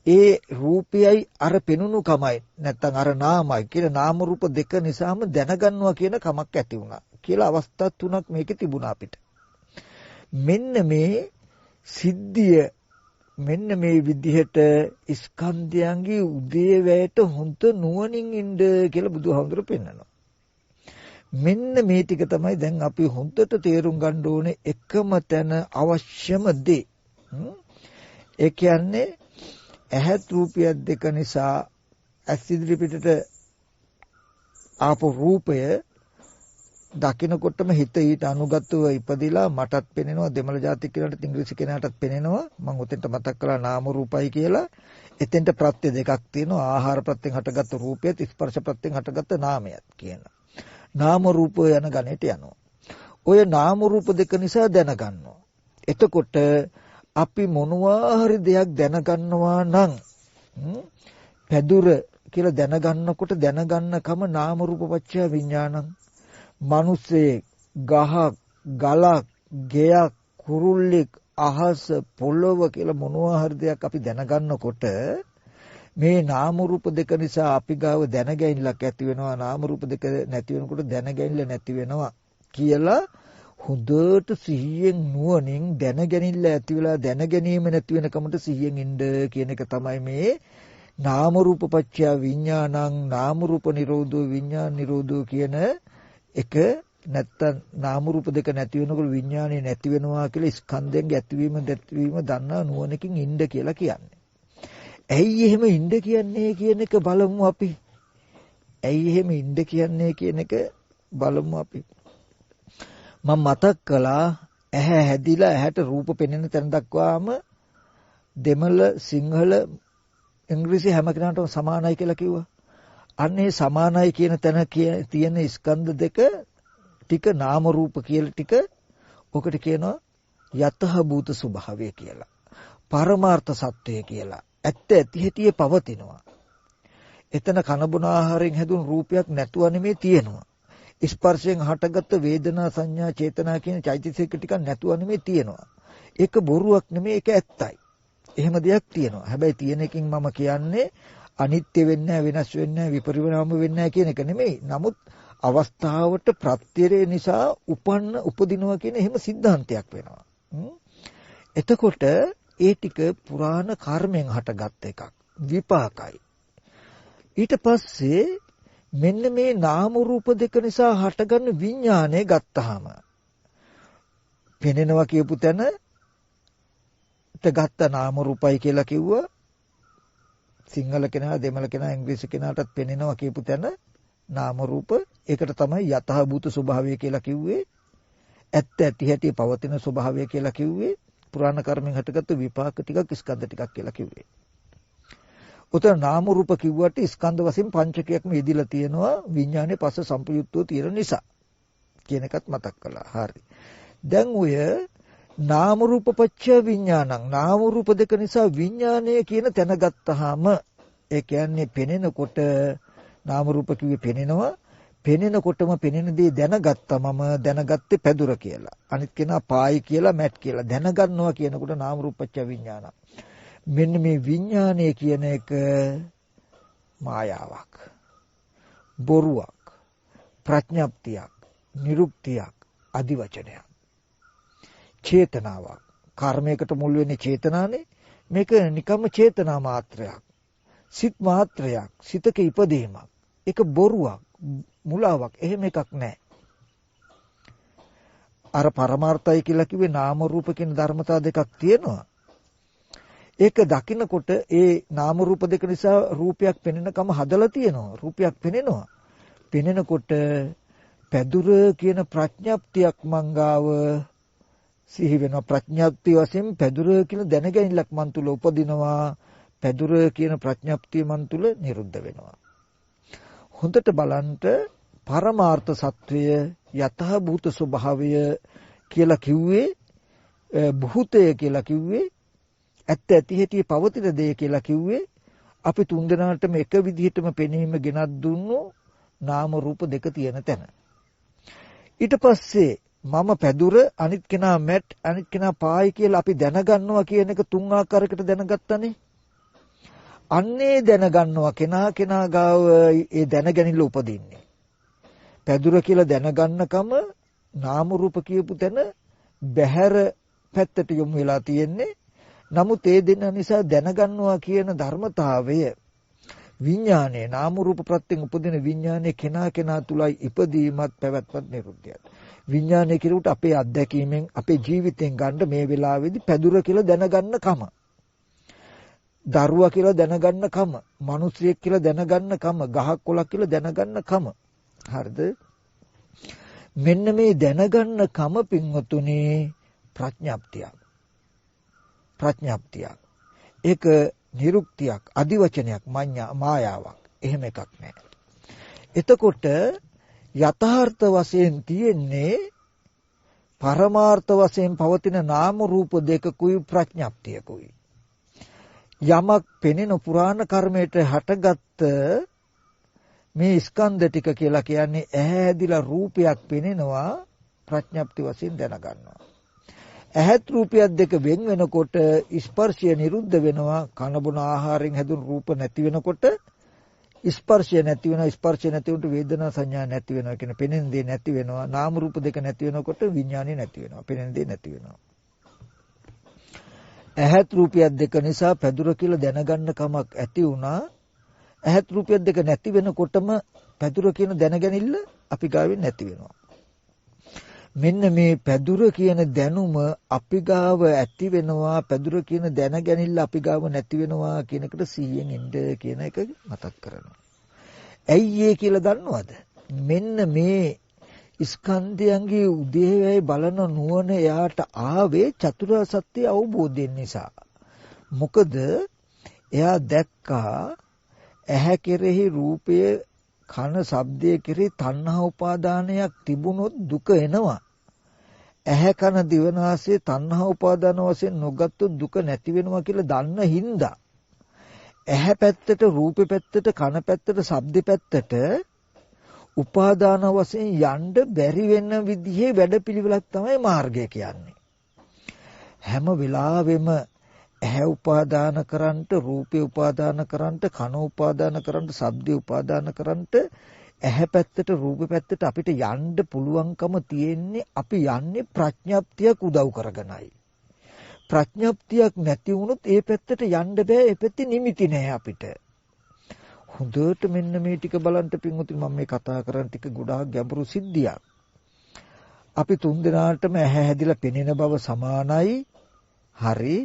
Speaker 1: ඒ රූපයයි අර පෙනුණු කමයි නැත්තම් අර නාමයි කියන නාම රූප දෙක නිසාම දැනගන්නවා කියන කමක් ඇති වුණා කියලා අවස්ථා තුනක් මේකේ තිබුණා අපිට. මෙන්න මේ සිද්ධිය මෙන්න මේ විදිහට ස්කන්ධයන්ගේ උදේවැයට හොඳ නුවණින් ඉන්න කියලා බුදුහාමුදුරු පෙන්නනවා. මෙන්න මේ ටික තමයි දැන් අපි හොඳට තේරුම් ගන්න ඕනේ එකම තැන අවශ්‍යම දේ. ඒ කියන්නේ ඇහත් රූපය දෙක නිසා ඇස් ඉදිරි පිටට ආපු රූපය දකින්නකොටම හිත ඊට අනුගතව ඉපදිලා මටත් පෙනෙනවා දෙමළ ජාතික කෙනාට ඉංග්‍රීසි කෙනාටත් පෙනෙනවා. මම උතෙන්ට මතක් කළා නාම රූපයි කියලා. එතෙන්ට ප්‍රත්‍ය දෙකක් තියෙනවා. ආහාර ප්‍රත්‍යයෙන් හටගත්තු රූපයත් ස්පර්ශ ප්‍රත්‍යයෙන් හටගත්තු නාමයත් කියන. නාම රූප යන ගණයට යනවා. ඔය නාම රූප දෙක නිසා දැනගන්නවා. එතකොට අපි මොනවා හරි දෙයක් දැනගන්නවා නම් පැදුර කියලා දැනගන්නකොට දැනගන්නකම නාම රූප පත්‍ය විඥානං. මිනිස්සේ ගහ ගලක් ගෙයක් කුරුල්ලෙක් අහස පොළොව කියලා මොනවා හරි දෙයක් අපි දැනගන්නකොට මේ නාම රූප දෙක නිසා අපි ගාව දැනගැනිල්ලක් ඇති වෙනවා. නාම රූප දෙක නැති වෙනකොට දැනගැනිල්ල නැති වෙනවා කියලා හොඳට සිහියෙන් නුවණින් දැනගැනිල්ල ඇති වෙලා දැනගැනීම නැති වෙනකමට සිහියෙන් ඉන්න කියන එක තමයි මේ නාම රූප පත්‍ය විඥානං නාම රූප නිරෝධෝ විඥාන නිරෝධෝ කියන එක. නැත්තම් නාම රූප දෙක නැති වෙනකොට විඥානේ නැති වෙනවා කියලා ස්කන්ධයන්ගේ ඇතිවීම දැක්වීම දන්නා නුවණකින් ඉන්න කියලා කියන්නේ. ඇයි එහෙම ඉන්න කියන්නේ කියන එක බලමු අපි. ඇයි එහෙම ඉන්න කියන්නේ කියන එක බලමු අපි. මම මතක් කළා ඇහැ හැදිලා ඇහැට රූප පෙනෙන තැන දක්වාම දෙමළ සිංහල ඉංග්‍රීසි හැම කෙනාටම සමානයි කියලා කිව්වා. අන්නේ සමානයි කියන තැන තියෙන ස්කන්ධ දෙක ටික නාම රූප කියලා ටික ඔකට කියනවා යතහ භූත ස්වභාවය කියලා. පරමාර්ථ සත්‍යය කියලා. ඇත්ත ඇති හැටියේ පවතිනවා. එතන කනබුන ආහාරයෙන් හැදුණු රූපයක් නැතුව නෙමෙයි තියෙනවා. ස්පර්ශයෙන් හටගත්ත වේදනා සංඥා චේතනා කියන චෛතසික ටිකක් නැතුව නෙමෙයි තියෙනවා. ඒක බොරුවක් නෙමෙයි ඒක ඇත්තයි. එහෙම දෙයක් තියෙනවා. හැබැයි තියෙන එකකින් මම කියන්නේ අනිත්‍ය වෙන්නේ වෙනස් වෙන්නේ විපරිණාම වෙන්නේ කියන එක නෙමෙයි. නමුත් අවස්ථාවට ප්‍රත්‍යය නිසා උපදිනවා කියන එහෙම સિદ્ધාන්තයක් වෙනවා. එතකොට ඒ ටික පුරාණ කර්මෙන් හටගත් එකක්. විපාකයි. ඊට පස්සේ මෙන්න මේ නාම රූප දෙක නිසා හටගන්න විඥානය ගත්තාම පෙනෙනවා කියපු තැන ගත්ත නාම රූපයි කියලා කිව්වා. සිංහල කෙනා දෙමළ කෙනා ඉංග්‍රීසි කෙනාටත් පෙනෙනවා කියපු තැන නාම රූප. ඒකට තමයි යතහ භූත ස්වභාවය කියලා කිව්වේ. ඇත්ත ඇති හැටි පවතින ස්වභාවය කියලා කිව්වේ. පුරාණ කර්මෙන් හටගත්තු විපාක ටිකක් ස්කන්ධ ටිකක් කියලා කිව්වේ. උතන නාම රූප කිව්වට ස්කන්ධ වශයෙන් පංචකයක්ම යෙදිලා තියෙනවා විඥානයේ පස්ස සම්පයුක්තව තියෙන නිසා කියන එකත් මතක් කළා. හරි. දැන් ඔය නාම රූප පත්‍ය විඥානං නාම රූප දෙක නිසා විඥානය කියන තැන ගත්තාම ඒ කියන්නේ පෙනෙනකොට නාම රූප කිව්වේ පෙනෙනවා. පෙනෙනකොටම පෙනෙන දේ දැනගත්තා මම දැනගත්තේ පැදුර කියලා. අනිත් කෙනා පායි කියලා මැට් කියලා දැනගන්නවා කියනකොට නාම රූප පත්‍ය විඥානං. මෙන්න මේ විඥානය කියන එක මායාවක්. බොරුවක්. ප්‍රඥප්තියක්. නිරුක්තියක්. අදිවචනයක්. චේතනාවක්. කර්මයකට මුල් වෙන්නේ චේතනානේ. මේක නිකම්ම චේතනා මාත්‍රයක්. සිත් මාත්‍රයක්. සිතක ඉපදීමක්. ඒක බොරුවක්. මුලාවක්. එහෙම එකක් නැහැ. අර පරමාර්ථය කියලා කිව්වේ නාම රූප කියන ධර්මතා දෙකක් තියෙනවා. ඒක දකින්නකොට ඒ නාම රූප දෙක නිසා රූපයක් පෙනෙනකම හදලා තියෙනවා. රූපයක් පෙනෙනවා. පෙනෙනකොට පැදුර කියන ප්‍රඥප්තියක් මංගාව සිහි වෙනවා. ප්‍රඥප්තිය වශයෙන් පැදුර කියන දැනගැනිල්ලක් මන් තුල උපදිනවා. පැදුර කියන ප්‍රඥප්තිය මන් තුල නිරුද්ධ වෙනවා. හොඳට බලන්න පරමාර්ථ සත්වය යතහ භූත ස්වභාවය කියලා කිව්වේ භූතය කියලා කිව්වේ ඇත්ත ඇති හැටි පවතින දේ කියලා කිව්වේ අපි තුන්දෙනාටම එක විදිහටම පෙනීම ගෙනත් දුන්නු නාම රූප දෙක තියෙන තැන. ඊට පස්සේ මම පැදුර අනිත් කෙනා මැට් අනිත් කෙනා පායි කියලා අපි දැනගන්නවා කියන එක තුන් ආකාරයකට දැනගත්තානේ. අන්නේ දැනගන්නවා කෙනා ගාව ඒ දැනගැනිල්ල උපදින්නේ. පැදුර කියලා දැනගන්නකම නාම රූප කියපු තැන බහැර පැත්තට යොමු වෙලා තියෙන්නේ. නමුත් ඒ දෙන්න නිසා දැනගන්නවා කියන ධර්මතාවය විඥානයේ නාම රූප ප්‍රත්‍යයෙන් උපදින විඥානයේ කෙනා තුලයි ඉපදීමත් පැවැත්මත් නිරුද්ධයත්. විඥානයේ කිරුට අපේ අත්දැකීමෙන් අපේ ජීවිතෙන් ගන්න මේ වෙලාවේදී පැදුර කියලා දැනගන්නකම දරුවා කියලා දැනගන්නකම මිනිසියෙක් කියලා දැනගන්නකම ගහක් කොළක් කියලා දැනගන්නකම හරිද? මෙන්න මේ දැනගන්නකම පින්වතුනි ප්‍රඥාප්තියක්. ඒක නිරුක්තියක් අදිවචනයක් මායාවක්. එහෙම එකක් නැහැ. එතකොට යථාර්ථ වශයෙන් තියෙන්නේ පරමාර්ථ වශයෙන් පවතින නාම රූප දෙකකුයි ප්‍රඥාප්තියකුයි. යමක් පෙනෙන පුරාණ කර්මයට හටගත්ත මේ ස්කන්ධ ටික කියලා කියන්නේ ඇහැ ඇදිලා රූපයක් පෙනෙනවා ප්‍රඥාප්ති වශයෙන් දැනගන්නවා. ඇහත් රූපයක් දෙක වෙන් වෙනකොට ස්පර්ශය නිරුද්ධ වෙනවා. කන බොන ආහාරයෙන් හැදුණු රූප නැති වෙනකොට ස්පර්ශය නැති වෙනවා. ස්පර්ශය නැති වුණොත් වේදනා සංඥා නැති වෙනවා. කියන පෙනෙන දේ නැති වෙනවා. නාම රූප දෙක නැති වෙනකොට විඥානය නැති වෙනවා. පෙනෙන දේ නැති වෙනවා. ඇහත් රූපයක් දෙක නිසා පැදුර කියලා දැනගන්න කමක් ඇති වුණා. ඇහත් රූපයක් දෙක නැති වෙනකොටම පැදුර කියන දැනගැනිල්ල අපි ගාවෙන් නැති වෙනවා. මෙන්න මේ පැදුර කියන දැනුම අපි ගාව ඇති වෙනවා. පැදුර කියන දැනගැනිල්ල අපි ගාව නැති වෙනවා කියන එකට සිහියෙන් ඉන්න කියන එක මතක් කරනවා. ඇයි ඒ කියලා දන්නවද? මෙන්න මේ ස්කන්ධයන්ගේ උදේවැය බලන නුවණ එයාට ආවේ චතුරාර්ය සත්‍ය අවබෝධයෙන් නිසා. මොකද එයා දැක්කා ඇහැ කෙරෙහි රූපය කන ශබ්දය කෙරෙහි තණ්හා උපාදානයක් තිබුණොත් දුක එනවා. ඇහැ කන දිවනාසය තණ්හා උපාදාන වශයෙන් නොගත්තොත් දුක නැති වෙනවා කියලා දන්න හින්දා ඇහැ පැත්තට රූපේ පැත්තට කන පැත්තට ශබ්ද පැත්තට උපාදාන වශයෙන් යන්න බැරි වෙන විදිහේ වැඩපිළිවෙලක් තමයි මාර්ගය කියන්නේ. හැම වෙලාවෙම ඇහැ උපාදාන කරන්ට රූපේ උපාදාන කරන්ට කන උපාදාන කරන්ට ශබ්දේ උපාදාන කරන්ට ඇහැ පැත්තට රූපේ පැත්තට අපිට යන්න පුළුවන්කම තියෙන්නේ අපි යන්නේ ප්‍රඥාප්තියක් උදව් කරගෙනයි. ප්‍රඥාප්තියක් නැති වුණොත් ඒ පැත්තට යන්න බෑ. ඒ පැත්තේ නිමිති නෑ අපිට. හොඳට මෙන්න මේ ටික බලන්න පින්වතුනි මම මේ කතා කරන ටික ගොඩාක් ගැඹුරු සිද්ධියක්. අපි තුන්දෙනාටම ඇහැ හැදිලා පෙනෙන බව සමානයි. හරි.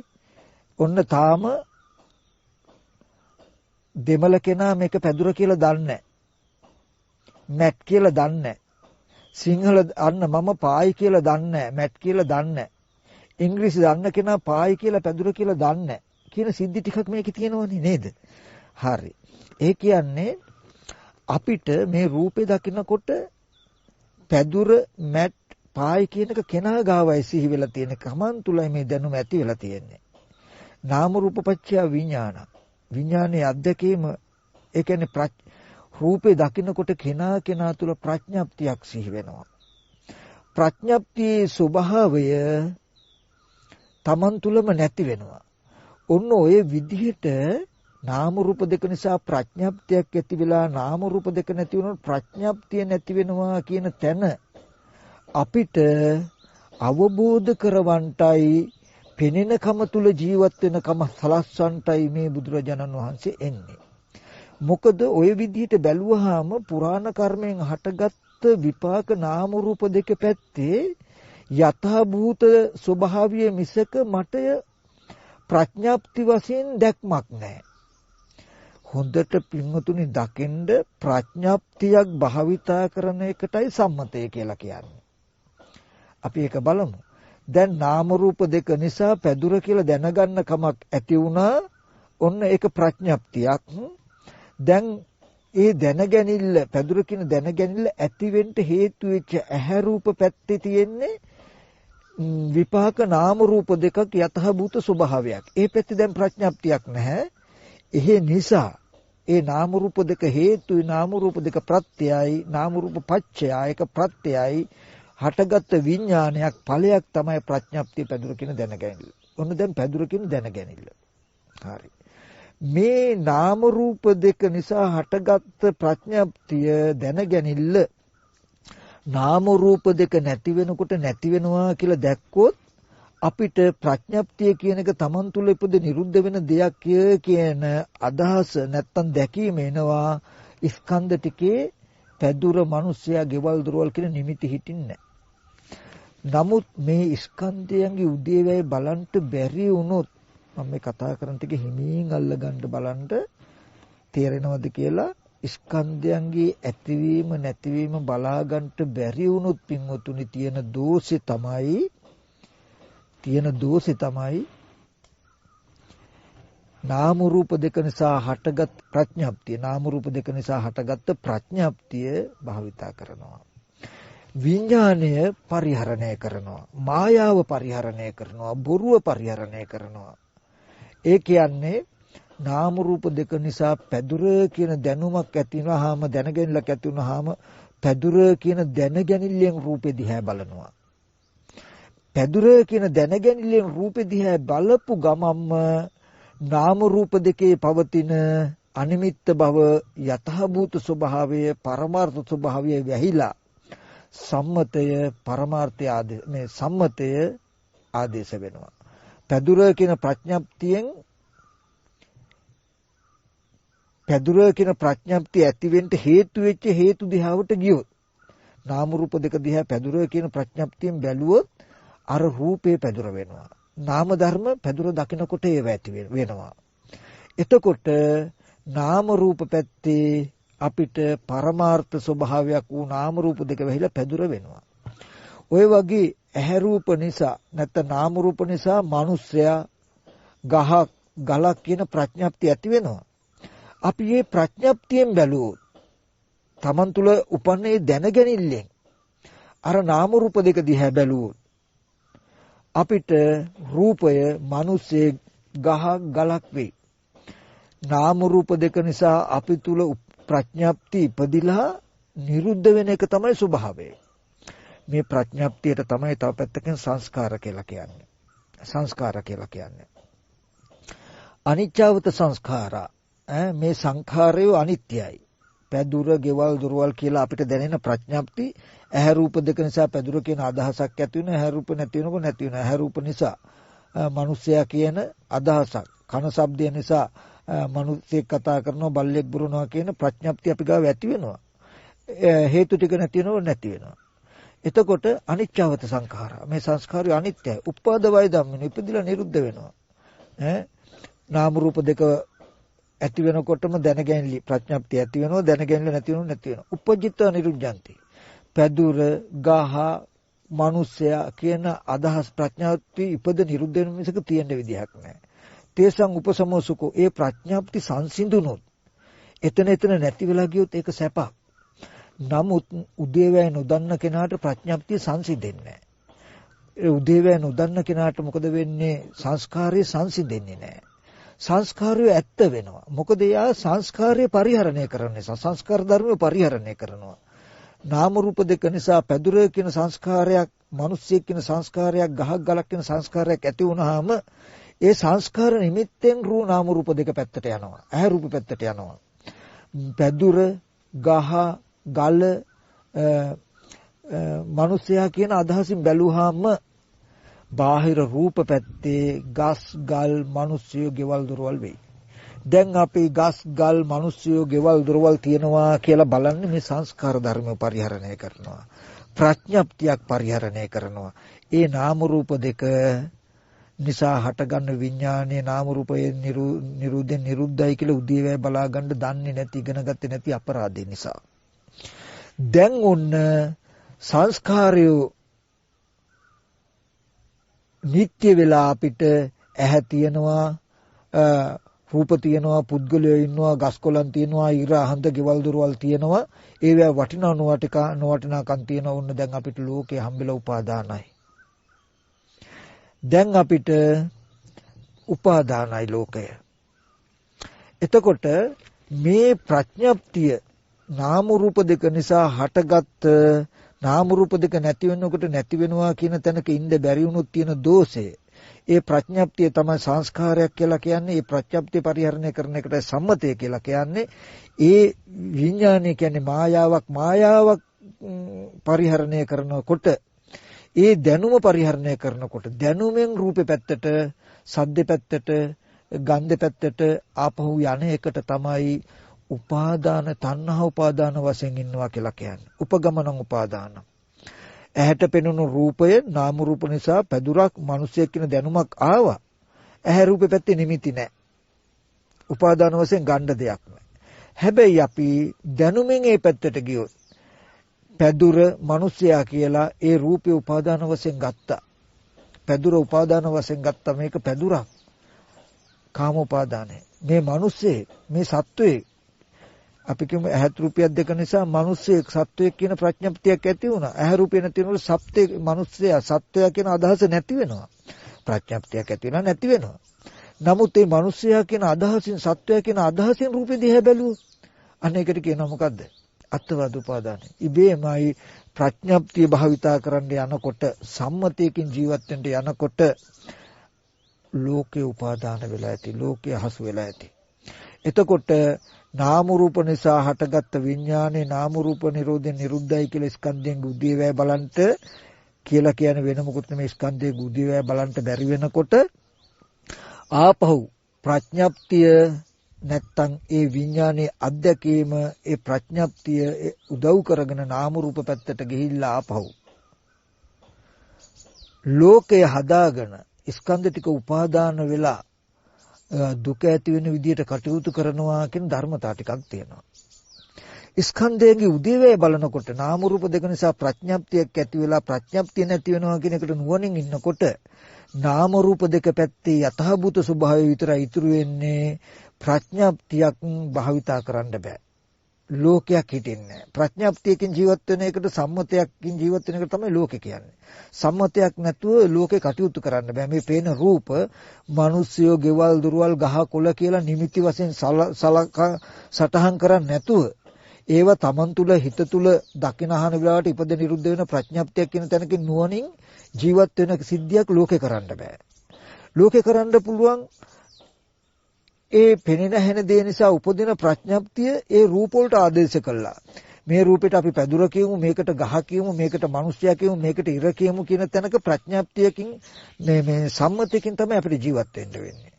Speaker 1: ඔන්න තාම දෙමළ කෙනා මේක පැදුර කියලා දන්නේ මැට් කියලා දන්නේ සිංහල අන්න මම පායි කියලා දන්නේ මැට් කියලා දන්නේ ඉංග්‍රීසි දන්න කෙනා පායි කියලා පැදුර කියලා දන්නේ කියන සිද්ධි ටිකක් මේකේ තියෙනවනේ නේද? හරි. ඒ කියන්නේ අපිට මේ රූපේ දකිනකොට පැදුර මැට් පායි කියන එක කෙනා ගාවයි සිහි වෙලා තියෙන කමන් තුලයි මේ දැනුම ඇති වෙලා තියෙන්නේ. නාම රූප පත්‍ය විඥාන. විඥානයේ අධ්‍යක්ීම ඒ කියන්නේ රූපේ දකින්නකොට කෙනා තුල ප්‍රඥාප්තියක් සිහි වෙනවා. ප්‍රඥාප්තියේ ස්වභාවය Taman තුලම නැති වෙනවා. ඔන්න ඔය විදිහට නාම රූප දෙක නිසා ප්‍රඥාප්තියක් ඇති වෙලා නාම රූප දෙක නැති වුණොත් ප්‍රඥාප්තිය නැති වෙනවා කියන තැන අපිට අවබෝධ කරවන්ටයි පෙනෙන කම තුල ජීවත් වෙන කම සලස්වන්ටයි මේ බුදුරජාණන් වහන්සේ එන්නේ. මොකද ওই විදිහට බැලුවාම පුරාණ කර්මයෙන් හටගත් විපාක නාම රූප දෙක පැත්තේ යථා භූත ස්වභාවය මිසක මට ප්‍රඥාප්ති වශයෙන් දැක්මක් නැහැ. හොඳට පින්වතුනි දකින්ද ප්‍රඥාප්තියක් භාවිතා කරන එකටයි සම්මතය කියලා කියන්නේ. අපි ඒක බලමු. දැන් නාම රූප දෙක නිසා පැදුර කියලා දැනගන්න කමක් ඇති වුණා. ඔන්න ඒක ප්‍රඥාප්තියක්. දැන් ඒ දැනගැනිල්ල පැදුර කියන දැනගැනිල්ල ඇති වෙන්න හේතු වෙච්ච ඇහැ රූප පැත්තේ තියෙන්නේ විපාක නාම රූප දෙකක් යතහ භූත ස්වභාවයක්. ඒ පැත්තේ දැන් ප්‍රඥාප්තියක් නැහැ. ඒ නිසා ඒ නාම රූප දෙක හේතුයි නාම රූප දෙක ප්‍රත්‍යයයි නාම රූප පච්චයයි ඒක ප්‍රත්‍යයයි හටගත් විඥානයක් ඵලයක් තමයි ප්‍රඥාප්තිය පැදුර කියන දැනගැනිල්ල. ඔන්න දැන් පැදුර කියන දැනගැනිල්ල. හරි. මේ නාම රූප දෙක නිසා හටගත් ප්‍රඥාප්තිය දැනගැනිල්ල නාම රූප දෙක නැති වෙනකොට නැති වෙනවා කියලා දැක්කොත් අපිට ප්‍රඥාප්තිය කියන එක Taman තුල ඉපද නිරුද්ධ වෙන දෙයක් කියන අදහස නැත්තම් දැකීම එනවා. ස්කන්ධ ටිකේ පැදුර මිනිස්සයා ගෙවල් දොරවල් කියන නිමිති හිටින්නේ. නමුත් මේ ස්කන්ධයන්ගේ උදේවැය බලන්න බැරි වුණොත් මම මේ කතා කරන ටික හිමින් අල්ලගන්න බලන්න තේරෙනවද කියලා. ස්කන්ධයන්ගේ ඇතිවීම නැතිවීම බලා ගන්නට බැරි වුණොත් පින්වතුනි තියෙන දෝෂේ තමයි නාම රූප දෙක නිසා හටගත් ප්‍රඥාප්තිය. නාම රූප දෙක නිසා හටගත් ප්‍රඥාප්තිය භාවිතා කරනවා. විඥාණය පරිහරණය කරනවා. මායාව පරිහරණය කරනවා. බොරුව පරිහරණය කරනවා. ඒ කියන්නේ නාම රූප දෙක නිසා පැදුර කියන දැනුමක් ඇති වුණාම දැනගැනිල්ලක් ඇති වුණාම පැදුර කියන දැනගැනිල්ලෙන් රූපෙ දිහා බලනවා. පැදුර කියන දැනගැනිල්ලෙන් රූපෙ දිහා බලපු ගමම්ම නාම රූප දෙකේ පවතින අනිමිත්ත බව යථාභූත ස්වභාවය පරමාර්ථ ස්වභාවය වැහිලා සම්මතය පරමාර්ථය මේ සම්මතය ආදේශ වෙනවා. පැදුර කියන ප්‍රඥප්තිය ඇති වෙන්න හේතු වෙච්ච හේතු දිහාවට ගියොත් නාම රූප දෙක දිහා පැදුර කියන ප්‍රඥප්තියෙන් බැලුවොත් අර රූපේ පැදුර වෙනවා. නාම ධර්ම පැදුර දකිනකොට ඒව ඇති වෙනවා. එතකොට නාම රූප පැත්තේ අපිට පරමාර්ථ ස්වභාවයක් වූ නාම රූප දෙක වෙහිලා පැදුර වෙනවා. ඔය වගේ ඇහැ රූප නිසා නැත්නම් නාම රූප නිසා මිනිස්සයා ගහක් ගලක් කියන ප්‍රඥප්තිය ඇති වෙනවා. අපි මේ ප්‍රඥප්තියෙන් බැලුවොත් තමන් තුළ උපන්නේ දැනගැනිල්ලෙන් අර නාම රූප දෙක දිහා බැලුවොත් අපිට රූපය මිනිස්සේ ගහක් ගලක් වෙයි. නාම රූප දෙක නිසා අපි තුල ප්‍රඥප්ති ඉපදිලා නිරුද්ධ වෙන එක තමයි ස්වභාවය. මේ ප්‍රඥප්තියට තමයි තව පැත්තකින් සංස්කාර කියලා කියන්නේ. සංස්කාර කියලා කියන්නේ. අනිච්චවත සංස්කාරා. මේ සංඛාරය අනිත්‍යයි. පැදුර, ගෙවල්, දොරවල් කියලා අපිට දැනෙන ප්‍රඥප්ති ඇහැ රූප දෙක නිසා පැදුර කියන අදහසක් ඇති වෙනවා. ඇහැ රූප නැති වෙනකොට නැති වෙනවා. ඇහැ රූප නිසා මිනිසයා කියන අදහසක්. කන ශබ්දය නිසා මිනිස්සෙක් කතා කරනවා, බල්ලෙක් බුරනවා කියන ප්‍රඥප්තිය අපි ගාව ඇති වෙනවා. හේතු ටික නැති වෙනවා. එතකොට අනිච්චවත සංඛාරා. මේ සංස්කාරය අනිත්‍යයි. උපාද වය ධම්මින ඉපදිලා නිරුද්ධ වෙනවා. නාම රූප දෙක ඇති වෙනකොටම දැනගැනලි ප්‍රඥප්තිය ඇති වෙනවා, දැනගැනලි නැති වෙනවා. උපජිත නිරුද්ධಂತಿ. පැදුර, ගහ, මිනිසයා කියන අදහස් ප්‍රඥාප්ති ඉපද නිරුද්ධ වෙන මිසක තියෙන්න විදිහක් නැහැ. තේසං උපසමෝසුකෝ. ඒ ප්‍රඥාප්ති සංසිඳුනොත් එතන නැති වෙලා ගියොත් ඒක සැපක්. නමුත් උදේවැය නොදන්න කෙනාට ප්‍රඥප්තිය සංසිඳෙන්නේ නැහැ. ඒ උදේවැය නොදන්න කෙනාට මොකද වෙන්නේ? සංස්කාරය සංසිඳෙන්නේ නැහැ. සංස්කාරය ඇත්ත වෙනවා. මොකද එයා සංස්කාරය පරිහරණය කරන නිසා, සංස්කාර ධර්මය පරිහරණය කරනවා. නාම රූප දෙක නිසා පැදුර කියන සංස්කාරයක්, මිනිස්සෙක් කියන සංස්කාරයක්, ගහක් ගලක් කියන සංස්කාරයක් ඇති වුනහම ඒ සංස්කාර නිමිත්තෙන් රූප නාම රූප දෙක පැත්තට යනවා. ඇහැ රූප පැත්තට යනවා. පැදුර, ගහ, ගල, මිනිසයා කියන අදහසින් බැලුවාම බාහිර රූප පැත්තේ ගස්, ගල්, මිනිස්සු, ගෙවල්, දොරවල් වෙයි. දැන් අපි ගස්, ගල්, මිනිස්සු, ගෙවල්, දොරවල් තියනවා කියලා බලන්නේ මේ සංස්කාර ධර්ම පරිහරණය කරනවා. ප්‍රඥප්තියක් පරිහරණය කරනවා. ඒ නාම රූප දෙක නිසා හටගන්න විඥානයේ නාම රූපයේ නිරුද්ධයි කියලා උදේවැය බලා ගන්න දන්නේ නැති, ඉගෙන ගත්තේ නැති අපරාධය නිසා. දැන් ඔන්න සංස්කාරය නිත්‍ය වෙලා අපිට ඇහැ තියෙනවා, රූප තියෙනවා, පුද්ගලයෝ ඉන්නවා, ගස්කොලන් තියෙනවා, ඉර අහඳ ගෙවල් දොරවල් තියෙනවා. ඒවා වටිනා නොවටිනාකම් තියෙනවා. ඔන්න දැන් අපිට ලෝකේ හම්බෙලා උපාදානයි. දැන් අපිට උපාදානයි ලෝකය. එතකොට මේ ප්‍රඥප්තිය නාම රූප දෙක නිසා හටගත් නාම රූප දෙක නැති වෙනකොට නැති වෙනවා කියන තැනක ඉන්න බැරි වුණොත් තියෙන දෝෂය. ඒ ප්‍රඥප්තිය තමයි සංස්කාරයක් කියලා කියන්නේ. ඒ ප්‍රඥප්තිය පරිහරණය කරන එකට සම්මතය කියලා කියන්නේ. ඒ විඥානය කියන්නේ මායාවක් පරිහරණය කරනකොට, ඒ දැනුම පරිහරණය කරනකොට දැනුමෙන් රූපේ පැත්තට, සද්දේ පැත්තට, ගන්ධේ පැත්තට ආපහු යන එකට තමයි උපාදාන, තණ්හා උපාදාන වශයෙන් ඉන්නවා කියලා කියන්නේ. උපගමනං උපාදාන. ඇහැට පෙනුණු රූපය නාම රූප නිසා පැදුරක්, මිනිසෙක් කියන දැනුමක් ආවා. ඇහැ රූපේ පැත්තේ නිමිති නැහැ. උපාදාන වශයෙන් ගන්න දෙයක් නැහැ. හැබැයි අපි දැනුමින් ඒ පැත්තට ගියොත් පැදුර මිනිසයා කියලා ඒ රූපේ උපාදාන වශයෙන් ගත්තා. පැදුර උපාදාන වශයෙන් ගත්තා. මේක පැදුරක්. කාම උපාදානයි. මේ මිනිස්සේ, මේ සත්වයේ අපි කියමු ඇහත් රූපයක් දෙක නිසා මිනිස්සෙක් සත්වයක් කියන ප්‍රඥප්තියක් ඇති වුණා. ඇහැ රූපේ නැති වෙනකොට සත්ත්වේ මිනිස්සයා සත්වයා කියන අදහස නැති වෙනවා. ප්‍රඥප්තියක් ඇති වෙනවා, නැති වෙනවා. නමුත් මේ මිනිස්සයා කියන අදහසින්, සත්වයා කියන අදහසින් රූපේ දිහා බැලුවොත් අන්න ඒකට කියනවා මොකද්ද? අත්වාද උපාදානයි. ඉබේමයි ප්‍රඥප්තිය භාවිතා කරන්න යනකොට, සම්මතයකින් ජීවත් වෙන්න යනකොට ලෝකේ උපාදාන වෙලා ඇති, ලෝකේ හසු වෙලා ඇති. එතකොට නාම රූප නිසා හටගත්ත විඥානේ නාම රූප නිරෝධයෙන් නිරුද්ධයි කියලා ස්කන්ධයෙන් උදේවැය බලන්ට කියලා කියන වෙන මොකුත් නෙමෙයි ස්කන්ධයේ උදේවැය බලන්ට බැරි වෙනකොට ආපහු ප්‍රඥප්තිය නැත්තම් ඒ විඥානයේ අධ්‍යක්ීම ඒ ප්‍රඥප්තිය උදව් කරගෙන නාම රූප පැත්තට ගිහිල්ලා ආපහු ලෝකය හදාගෙන ස්කන්ධ ටික උපාදාන වෙලා දුක ඇති වෙන විදියට කටයුතු කරනවා කියන ධර්මතාව ටිකක් තියෙනවා. ස්කන්ධයේ උදේවැය බලනකොට නාම රූප දෙක නිසා ප්‍රඥප්තියක් ඇති වෙලා ප්‍රඥප්තිය නැති වෙනවා කියන එකට නුවණින් ඉන්නකොට නාම රූප දෙක පැත්තේ යථාභූත ස්වභාවය විතරයි ඉතුරු වෙන්නේ. ප්‍රඥප්තියක් භාවිතා කරන්න බෑ. ලෝකයක් හිටින්නේ ප්‍රඥප්තියකින් ජීවත් වෙන එකට සම්මතයකින් ජීවත් වෙන එකට තමයි ලෝකේ කියන්නේ. සම්මතයක් නැතුව ලෝකේ කටයුතු කරන්න බෑ. මේ පේන රූප මිනිස්සුયો ගෙවල් දුරවල් ගහ කොළ කියලා නිමිති වශයෙන් සටහන් කරන්නේ නැතුව ඒව තමන් තුළ හිත තුළ දකින අහන වෙලාවට ඉපද නිරුද්ධ වෙන ප්‍රඥප්තියක් කියන තැනකින් නුවණින් ජීවත් වෙන සිද්ධියක් ලෝකේ කරන්න බෑ. ලෝකේ කරන්න පුළුවන් ඒ පෙනෙන හැන දේ නිසා උපදින ප්‍රඥප්තිය ඒ රූප වලට ආදේශ කළා. මේ රූපෙට අපි පැදුර කියමු, මේකට ගහ කියමු, මේකට මිනිස්සයා කියමු, මේකට ඉර කියමු කියන තැනක ප්‍රඥප්තියකින් මේ සම්මතයකින් තමයි අපිට ජීවත් වෙන්න වෙන්නේ.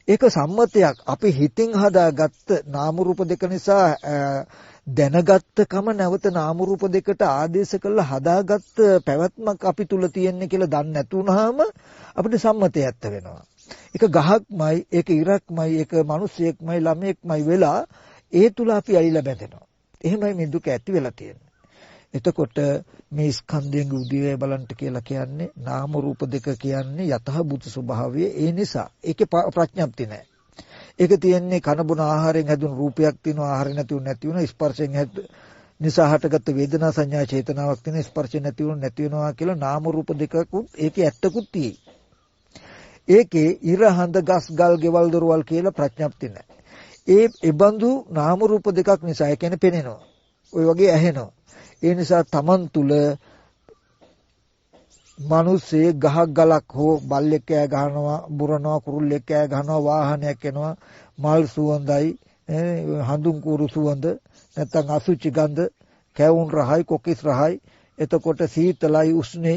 Speaker 1: ඒක සම්මතයක් අපි හිතින් හදාගත්ත නාම රූප දෙක නිසා දැනගත්තකම නැවත නාම රූප දෙකට ආදේශ කරලා හදාගත්ත පැවැත්මක් අපි තුල තියෙන්නේ කියලා දන්නේ නැතුනහම අපිට සම්මතය ඇත්ත වෙනවා. ඒක ගහක්මයි, ඒක ඉරක්මයි, ඒක මිනිසෙක්මයි, ළමයෙක්මයි වෙලා ඒ තුල අපි ඇලිලා බැඳෙනවා. එහෙමයි මේ දුක ඇති වෙලා තියෙන්නේ. එතකොට මේ ස්කන්ධයෙන් උදේවැය බලන්ට කියලා කියන්නේ නාම රූප දෙක කියන්නේ යථාභූත ස්වභාවය. ඒ නිසා ඒකේ ප්‍රඥප්ති නැහැ. ඒක තියෙන්නේ කන බොන ආහාරයෙන් හැදුණු රූපයක් තියෙනවා, ආහාර නැති වෙන ස්පර්ශයෙන් නිසා හටගත්ත වේදනා සංඥා චේතනාවක් තියෙන ස්පර්ශ නැති වෙනවා කියලා නාම රූප දෙකකුත් ඒකේ ඇත්තකුත් තියෙයි. ඒකේ ඉර හඳ ගස් ගල් ගෙවල් දොරවල් කියලා ප්‍රඥප්ති නැහැ. ඒ බඳු නාම රූප දෙකක් නිසා ඒ කියන්නේ පෙනෙනවා. ওই වගේ ඇහෙනවා. ඒ නිසා Taman තුල මිනිස්සේ ගහක් ගලක් හෝ බල්ලෙක් කෑ ගහනවා, බුරනවා, කුරුල්ලෙක් කෑ ගහනවා, වාහනයක් එනවා, මල් සුවඳයි, හඳුන් කුරු සුවඳ, නැත්නම් අසුචි ගඳ, කැවුම් රහයි, කොකිස් රහයි, එතකොට සීතලයි, උෂ්ණයි,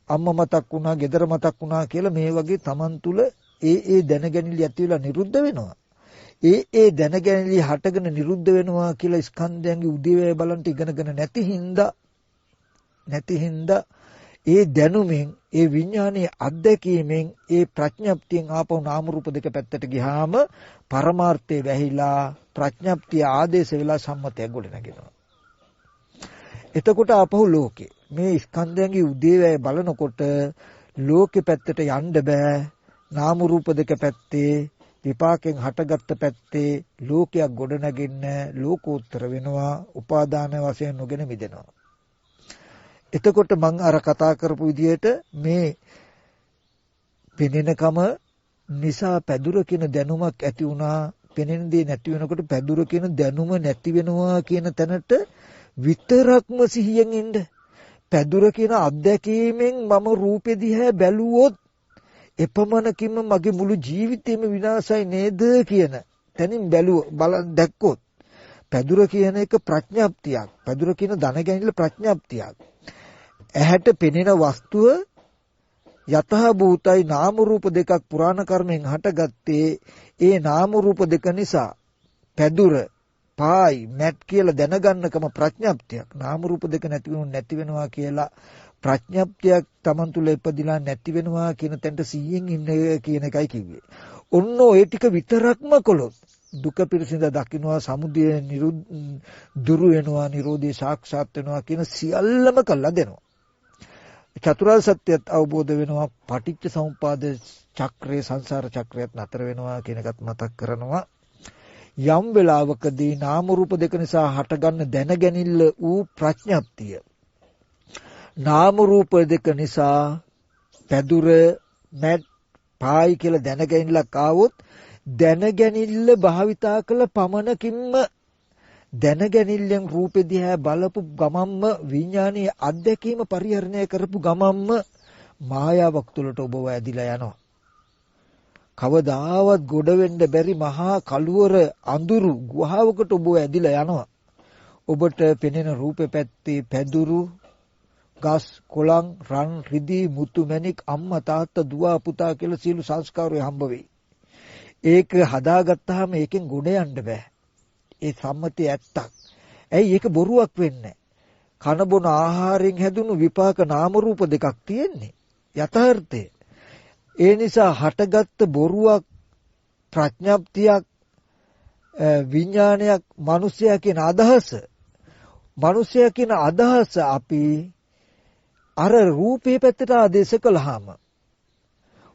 Speaker 1: අම්මා මතක් වුණා, ගෙදර මතක් වුණා කියලා මේ වගේ Taman තුල ඒ දැනගැනිලි ඇති වෙලා නිරුද්ධ වෙනවා. ඒ දැනගැනිලි හටගෙන නිරුද්ධ වෙනවා කියලා ස්කන්ධයන්ගේ උදේවැය බලන්ට ඉගෙනගෙන නැති හින්දා ඒ දැනුමින් ඒ විඥානයේ අත්දැකීමෙන් ඒ ප්‍රඥප්තියෙන් ආපහු නාම රූප දෙක පැත්තට ගියාම පරමාර්ථය වැහිලා ප්‍රඥප්තිය ආදේශ වෙලා සම්මතය ගොඩ නැගෙනවා. එතකොට ආපහු ලෝකේ මේ ස්කන්ධයන්ගේ උදේවැය බලනකොට ලෝකෙ පැත්තට යන්න බෑ. නාම රූප දෙක පැත්තේ විපාකෙන් හටගත්ත පැත්තේ ලෝකයක් ගොඩ නැගින්න ලෝකෝත්තර වෙනවා. උපාදාන වශයෙන් නොගෙන මිදෙනවා. එතකොට මම අර කතා කරපු විදිහට මේ පෙනෙනකම නිසා පැදුර කියන දැනුමක් ඇති වුණා. පෙනෙන දේ නැති වෙනකොට පැදුර කියන දැනුම නැති වෙනවා කියන තැනට විතරක්ම සිහියෙන් ඉන්න. පැදුර කියන අත්දැකීමෙන් මම රූපෙ දිහා බැලුවොත් එපමණකින්ම මගේ මුළු ජීවිතේම විනාශයි නේද කියන තැනින් දැක්කොත් පැදුර කියන එක ප්‍රඥාප්තියක්. පැදුර කියන දැනගැනිල්ල ප්‍රඥාප්තියක්. ඇහැට පෙනෙන වස්තුව යතහ භූතයි නාම රූප දෙකක් පුරාණ කර්මෙන් හටගත්තේ. ඒ නාම රූප දෙක නිසා පැදුර පායි මැට් කියලා දැනගන්නකම ප්‍රඥාප්තියක්. නාම රූප දෙක නැති වෙනවා කියලා ප්‍රඥාප්තියක් Taman තුල ඉපදිලා නැති වෙනවා කියන තැනට 100න් ඉන්න කියන එකයි කිව්වේ. ඔන්න ඔය ටික විතරක්ම කළොත් දුක පිරිසිඳ දකින්නවා, සමුදය දුරු වෙනවා, නිරෝධය සාක්ෂාත් වෙනවා කියන සියල්ලම කළා දෙනවා. චතුරාර්ය සත්‍යයත් අවබෝධ වෙනවා. පටිච්ච සමුප්පාද චක්‍රයේ සංසාර චක්‍රයත් නතර වෙනවා කියන එකත් මතක් කරනවා. යම් වෙලාවකදී නාම රූප දෙක නිසා හටගන්න දැනගැනිල්ල වූ ප්‍රඥප්තිය නාම රූප දෙක නිසා පැදුර මැට් පායි කියලා දැනගැනිල්ලක් ආවොත් දැනගැනිල්ල භාවිතා කළ පමණකින්ම දැනගැනිල්ලෙන් රූපෙ දිහා බලපු ගමම්ම විඥානයේ අත්දැකීම පරිහරණය කරපු ගමම්ම මායාවක් තුළට ඔබව ඇදිලා යනවා. කවදාවත් ගොඩ වෙන්න බැරි මහා කළුවර අඳුරු ගුහාවකට ඔබ ඇදිලා යනවා. ඔබට පෙනෙන රූපේ පැත්තේ පැදුරු ගස් කොළන් රන් රිදී මුතු මැණික් අම්මා තාත්තා දුව පුතා කියලා සියලු සංස්කාරය හම්බ වෙයි. ඒක හදාගත්තාම ඒකෙන් ගොඩ යන්න බෑ. ඒ සම්මතිය ඇත්තක්. ඇයි ඒක බොරුවක් වෙන්නේ? කන බොන ආහාරයෙන් හැදුණු විපාක නාම රූප දෙකක් තියෙන්නේ. යථාර්ථය. ඒ නිසා හටගත්ත බොරුවක් ප්‍රඥාප්තියක් විඥානයක් මිනිසයා කියන අදහස මිනිසයා කියන අදහස අපි අර රූපේ පැත්තට ආදේශ කළාම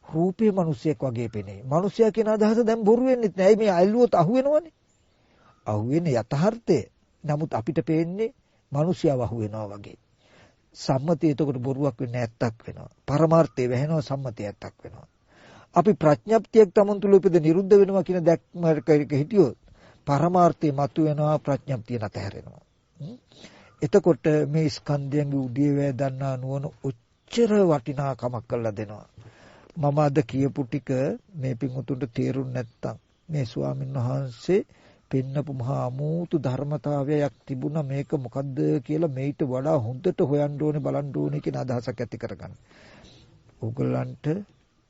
Speaker 1: රූපේ මිනිසෙක් වගේ පෙනේ. මිනිසයා කියන අදහස දැන් බොරු වෙන්නේ නැහැ. මේ අල්ලුවොත් අහුවෙනවනේ. අහුවෙන්නේ යථාර්ථය. නමුත් අපිට පේන්නේ මිනිසයාව අහුවෙනවා වගේ. සම්මතිය එතකොට බොරුවක් වෙන්නේ ඇත්තක් වෙනවා. පරමාර්ථය වැහෙනවා සම්මතිය ඇත්තක් වෙනවා. අපි ප්‍රඥප්තියක් තමන් තුළ උපද නිරුද්ධ වෙනවා කියන දැක්මක හිටියොත් පරමාර්ථය මතුවෙනවා ප්‍රඥප්තිය නැතහැරෙනවා. එතකොට මේ ස්කන්ධයන්ගේ උදේවැය දන්නා නුවණ උච්චර වටිනාකමක් කරලා දෙනවා. මම අද කියපු ටික මේ පිංුතුන්ට තේරුම් නැත්තම් මේ ස්වාමීන් වහන්සේ පෙන්නපු මහා අමූතු ධර්මතාවයක් තිබුණා මේක මොකද්ද කියලා මේිට වඩා හොඳට හොයන්න ඕනේ බලන්න ඕනේ කියන අදහසක් ඇති කරගන්න. ඕගලන්ට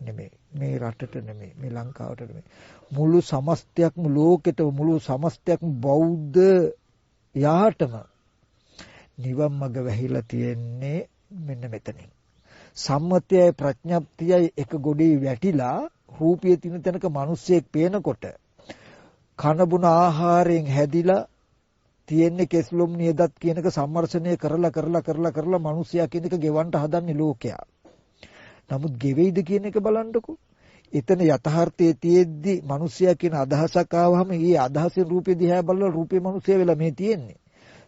Speaker 1: නෙමෙයි මේ රටට නෙමෙයි මේ ලංකාවට නෙමෙයි මුළු සමස්තයක්ම ලෝකෙට මුළු සමස්තයක්ම බෞද්ධ යාටම නිවන් මඟ වැහිලා තියෙන්නේ මෙන්න මෙතනින්. සම්මතයයි ප්‍රඥප්තියයි එක ගොඩේ වැටිලා රූපයේ තින තැනක මිනිස්සෙක් පේනකොට කන බුන ආහාරයෙන් හැදිලා තියෙන්නේ කෙස්ලොම් නියදත් කියනක සම්මර්ෂණය කරලා මිනිස්සයා කියන එක ගෙවන්න හදන්නේ ලෝකයා. නමුත් ගෙවෙයිද කියන එක බලන්නකෝ. එතන යථාර්ථයේ තියෙද්දි මිනිස්සයා කියන අදහසක් ආවම ඒ අදහසෙන් රූපේ දිහා බලලා රූපේ මිනිස්සයා වෙලා මේ තියෙන්නේ.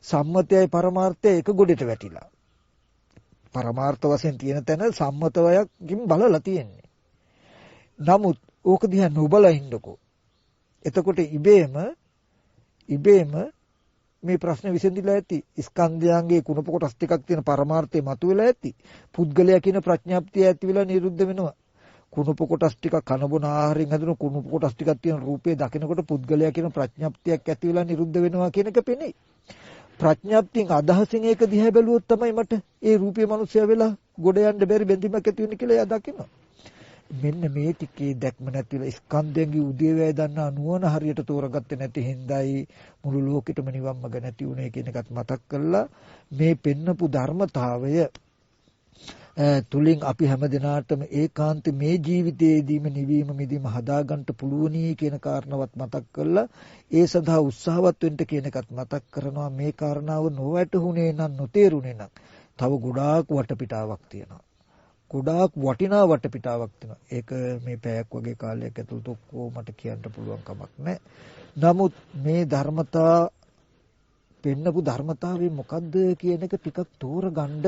Speaker 1: සම්මතයයි පරමාර්ථයයි එක ගොඩට වැටිලා. පරමාර්ථ වශයෙන් තියෙන තැන සම්මතවයකින් බලලා තියෙන්නේ. නමුත් ඕක දිහා නොබලා ඉන්නකෝ. එතකොට ඉබේම මේ ප්‍රශ්නේ විසඳිලා ඇති. ස්කන්ධයන්ගේ කුණප කොටස් ටිකක් තියෙන පරමාර්ථය මතුවලා ඇති. පුද්ගලයා කියන ප්‍රඥාප්තිය ඇති වෙලා නිරුද්ධ වෙනවා. කුණප කොටස් ටික කනබුන ආහාරයෙන් හැදුණු කුණප කොටස් ටිකක් තියෙන රූපේ දකිනකොට පුද්ගලයා කියන ප්‍රඥාප්තියක් ඇති වෙලා නිරුද්ධ වෙනවා කියන එක පෙනේ. ප්‍රඥාප්තියෙන් අදහසින් ඒක දිහා බැලුවොත් තමයි මට ඒ රූපේ මිනිස්සයා වෙලා ගොඩ යන්න බැරි බැඳීමක් ඇති වෙන්නේ කියලා එයා දකිනවා. මෙන්න මේ ටිකේ දැක්ම නැතිලා ස්කන්ධයන්ගේ උදේවැය දන්නා නුවණ හරියට තෝරගත්තේ නැති හින්දායි මුළු ලෝකෙටම නිවන් මඟ නැති උනේ කියන එකත් මතක් කරලා මේ පෙන්නපු ධර්මතාවය තුලින් අපි හැමදිනාටම ඒකාන්ත මේ ජීවිතයේදීම නිවීම මිදීම හදාගන්න පුළුවනි කියන කාරණාවත් මතක් කරලා ඒ සඳහා උත්සාහවත් වෙන්න කියන එකත් මතක් කරනවා. මේ කාරණාව නොවැටහුනේ නම් නොතේරුනේ නම් තව ගොඩාක් වටපිටාවක් තියෙනවා. ගොඩාක් වටිනා වටපිටාවක් තියෙනවා. ඒක මේ පැයක් වගේ කාලයක් ඇතුළත ඔක්කොමට කියන්න පුළුවන් කමක් නැහැ. නමුත් මේ ධර්මතා පෙන්නපු ධර්මතාවය මොකද්ද කියන එක ටිකක් තෝරගන්න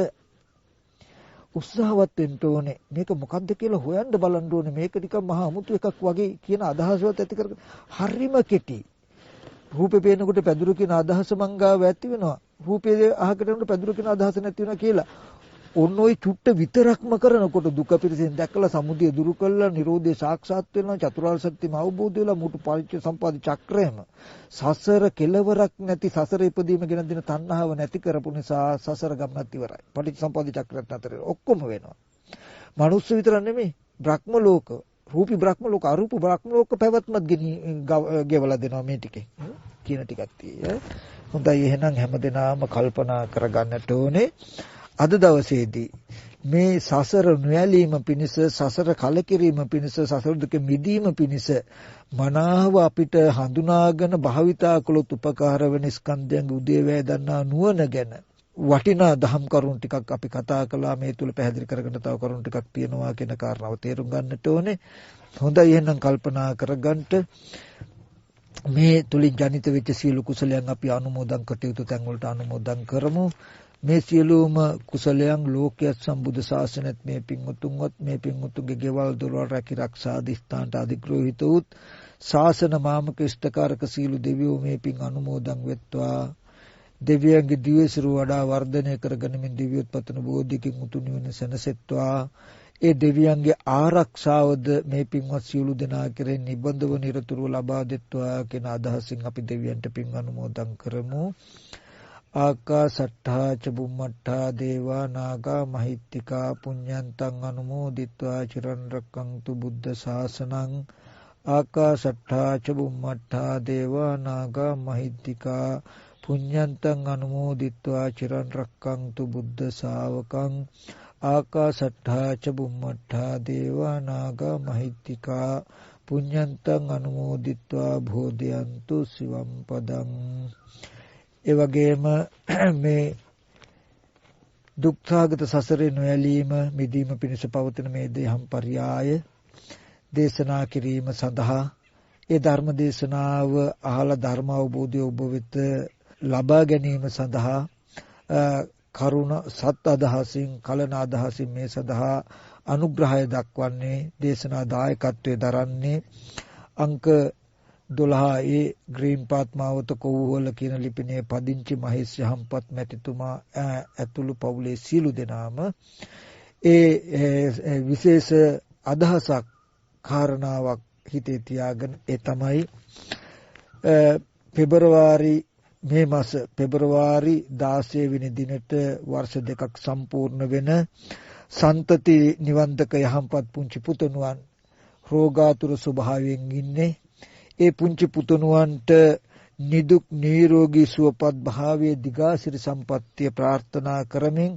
Speaker 1: උත්සාහවත් වෙන්න ඕනේ. මේක මොකද්ද කියලා හොයන්න බලන්න ඕනේ. මේක ටිකක් මහා අමුතු එකක් වගේ කියන අදහසවත් ඇති කරගන්න. හරිම කෙටි. රූපේ පේනකොට පැදුරු කියන අදහස මංගාව ඇති වෙනවා. රූපේ අහකට යනකොට පැදුරු කියන අදහස නැති වෙනවා කියලා. ඔන්න ඔය චුට්ට විතරක්ම කරනකොට දුක පිරසෙන් දැක්කලා සමුදය දුරු කළා නිරෝධය සාක්ෂාත් වෙනවා චතුරාර්ය සත්‍යම අවබෝධ වෙලා මුතු පරිච්ඡ සම්පාද චක්‍රයම සසර කෙලවරක් නැති සසර ඉපදීම ගැන දින තණ්හාව නැති කරපු නිසා සසර ගමනත් ඉවරයි. පරිච්ඡ සම්පාද චක්‍රයත් අතර ඔක්කොම වෙනවා. මනුස්ස විතර නෙමෙයි බ්‍රහ්ම ලෝක රූපී බ්‍රහ්ම ලෝක අරූප බ්‍රහ්ම ලෝක පැවැත්මත් ගෙවලා දෙනවා මේ ටිකේ කියන ටිකක් තියෙයි. හොඳයි එහෙනම් හැමදෙනාම කල්පනා කරගන්නට ඕනේ. අද දවසේදී මේ සසර නොයැලීම පිණිස සසර කලකිරීම පිණිස සසර දුක මිදීම පිණිස මනාව අපිට හඳුනාගෙන භාවිතා කළොත් උපකාර වෙන ස්කන්ධයන්ගේ උදේවැය දන්නා නුවණ ගැන වටිනා දහම් කරුණු ටිකක් අපි කතා කළා. මේ තුල පැහැදිලි කරගන්න තව කරුණු ටිකක් තියෙනවා කියන කාරණාව තේරුම් ගන්නට ඕනේ. හොඳයි එහෙනම් කල්පනා කරගන්න මේ තුලින් ජනිත වෙච්ච සියලු කුසලයන් අපි අනුමෝදන් කටයුතු තැන් වලට අනුමෝදන් කරමු. මේ සියලුම කුසලයන් ලෝකයේ සම්බුද්ධ ශාසනයත් මේ පින්වතුන්වත් මේ පින්වතුන්ගේ ගෙවල් දොරවල් රැකී ආරක්ෂා දිස්ත්‍රාන්ට අධිග්‍රහිත උත් ශාසන මාමක ඉෂ්ඨකාරක සීල දෙවියෝ මේ පින් අනුමෝදන් වෙත්වා. දෙවියන්ගේ දිවසිරු වඩා වර්ධනය කරගෙන මේ දිව්‍යෝත්පතන බෝධිකින් උතුම් නිවන සැනසෙත්වා. ඒ දෙවියන්ගේ ආරක්ෂාවද මේ පින්වත් සියලු දෙනා කෙරෙහි නිබඳව නිරතුරුව ලබා දෙත්වා කියන අදහසින් අපි දෙවියන්ට පින් අනුමෝදන් කරමු. ආකාසට්ඨා ච බුම්මට්ඨා දේවා නාග මහිත්‍තිකා පුඤ්ඤන්තං අනුමෝදිත්වා චිරන් රැක්කන්තු බුද්ධ ශාසනං. ආකාසට්ඨා ච බුම්මට්ඨා දේවා නාග මහිත්‍තිකා පුඤ්ඤන්තං අනුමෝදිත්වා චිරන් රැක්කන්තු බුද්ධ ශාවකං. ආකාසට්ඨා ච බුම්මට්ඨා දේවා නාග මහිත්‍තිකා පුඤ්ඤන්තං අනුමෝදිත්වා භෝදයන්තු සිවම් පදං. ඒ වගේම මේ දුක්ඛාගත සසරේ නොයැලීම මිදීම පිණිස පවතින මේ දේහම් පරියාය දේශනා කිරීම සඳහා ඒ ධර්ම දේශනාව අහලා ධර්ම අවබෝධය ඔබ වෙත ලබා ගැනීම සඳහා කරුණ සත් අදහසින් කලන අදහසින් මේ සඳහා අනුග්‍රහය දක්වන්නේ දේශනා දායකත්වයේ දරන්නේ අංක 12 ඒ ග්‍රීන් පාත් මාවත කොවුවල කියන ලිපිනේ පදිංචි මහේෂ් යහම්පත් මැතිතුමා ඇතුළු පවුලේ සියලු දෙනාම ඒ විශේෂ අදහසක් කාරණාවක් හිතේ තියාගෙන ඒ තමයි මේ මාස පෙබරවාරි 16 වෙනි දිනට වර්ෂ දෙකක් සම්පූර්ණ වෙන සන්තති නිවන්දක යහම්පත් පුංචි පුතණුවන් රෝගාතුර ස්වභාවයෙන් ඉන්නේ. ඒ පුංචි පුතණුවන්ට නිදුක් නිරෝගී සුවපත් භාවයේ දිගාසිරි සම්පත්තිය ප්‍රාර්ථනා කරමින්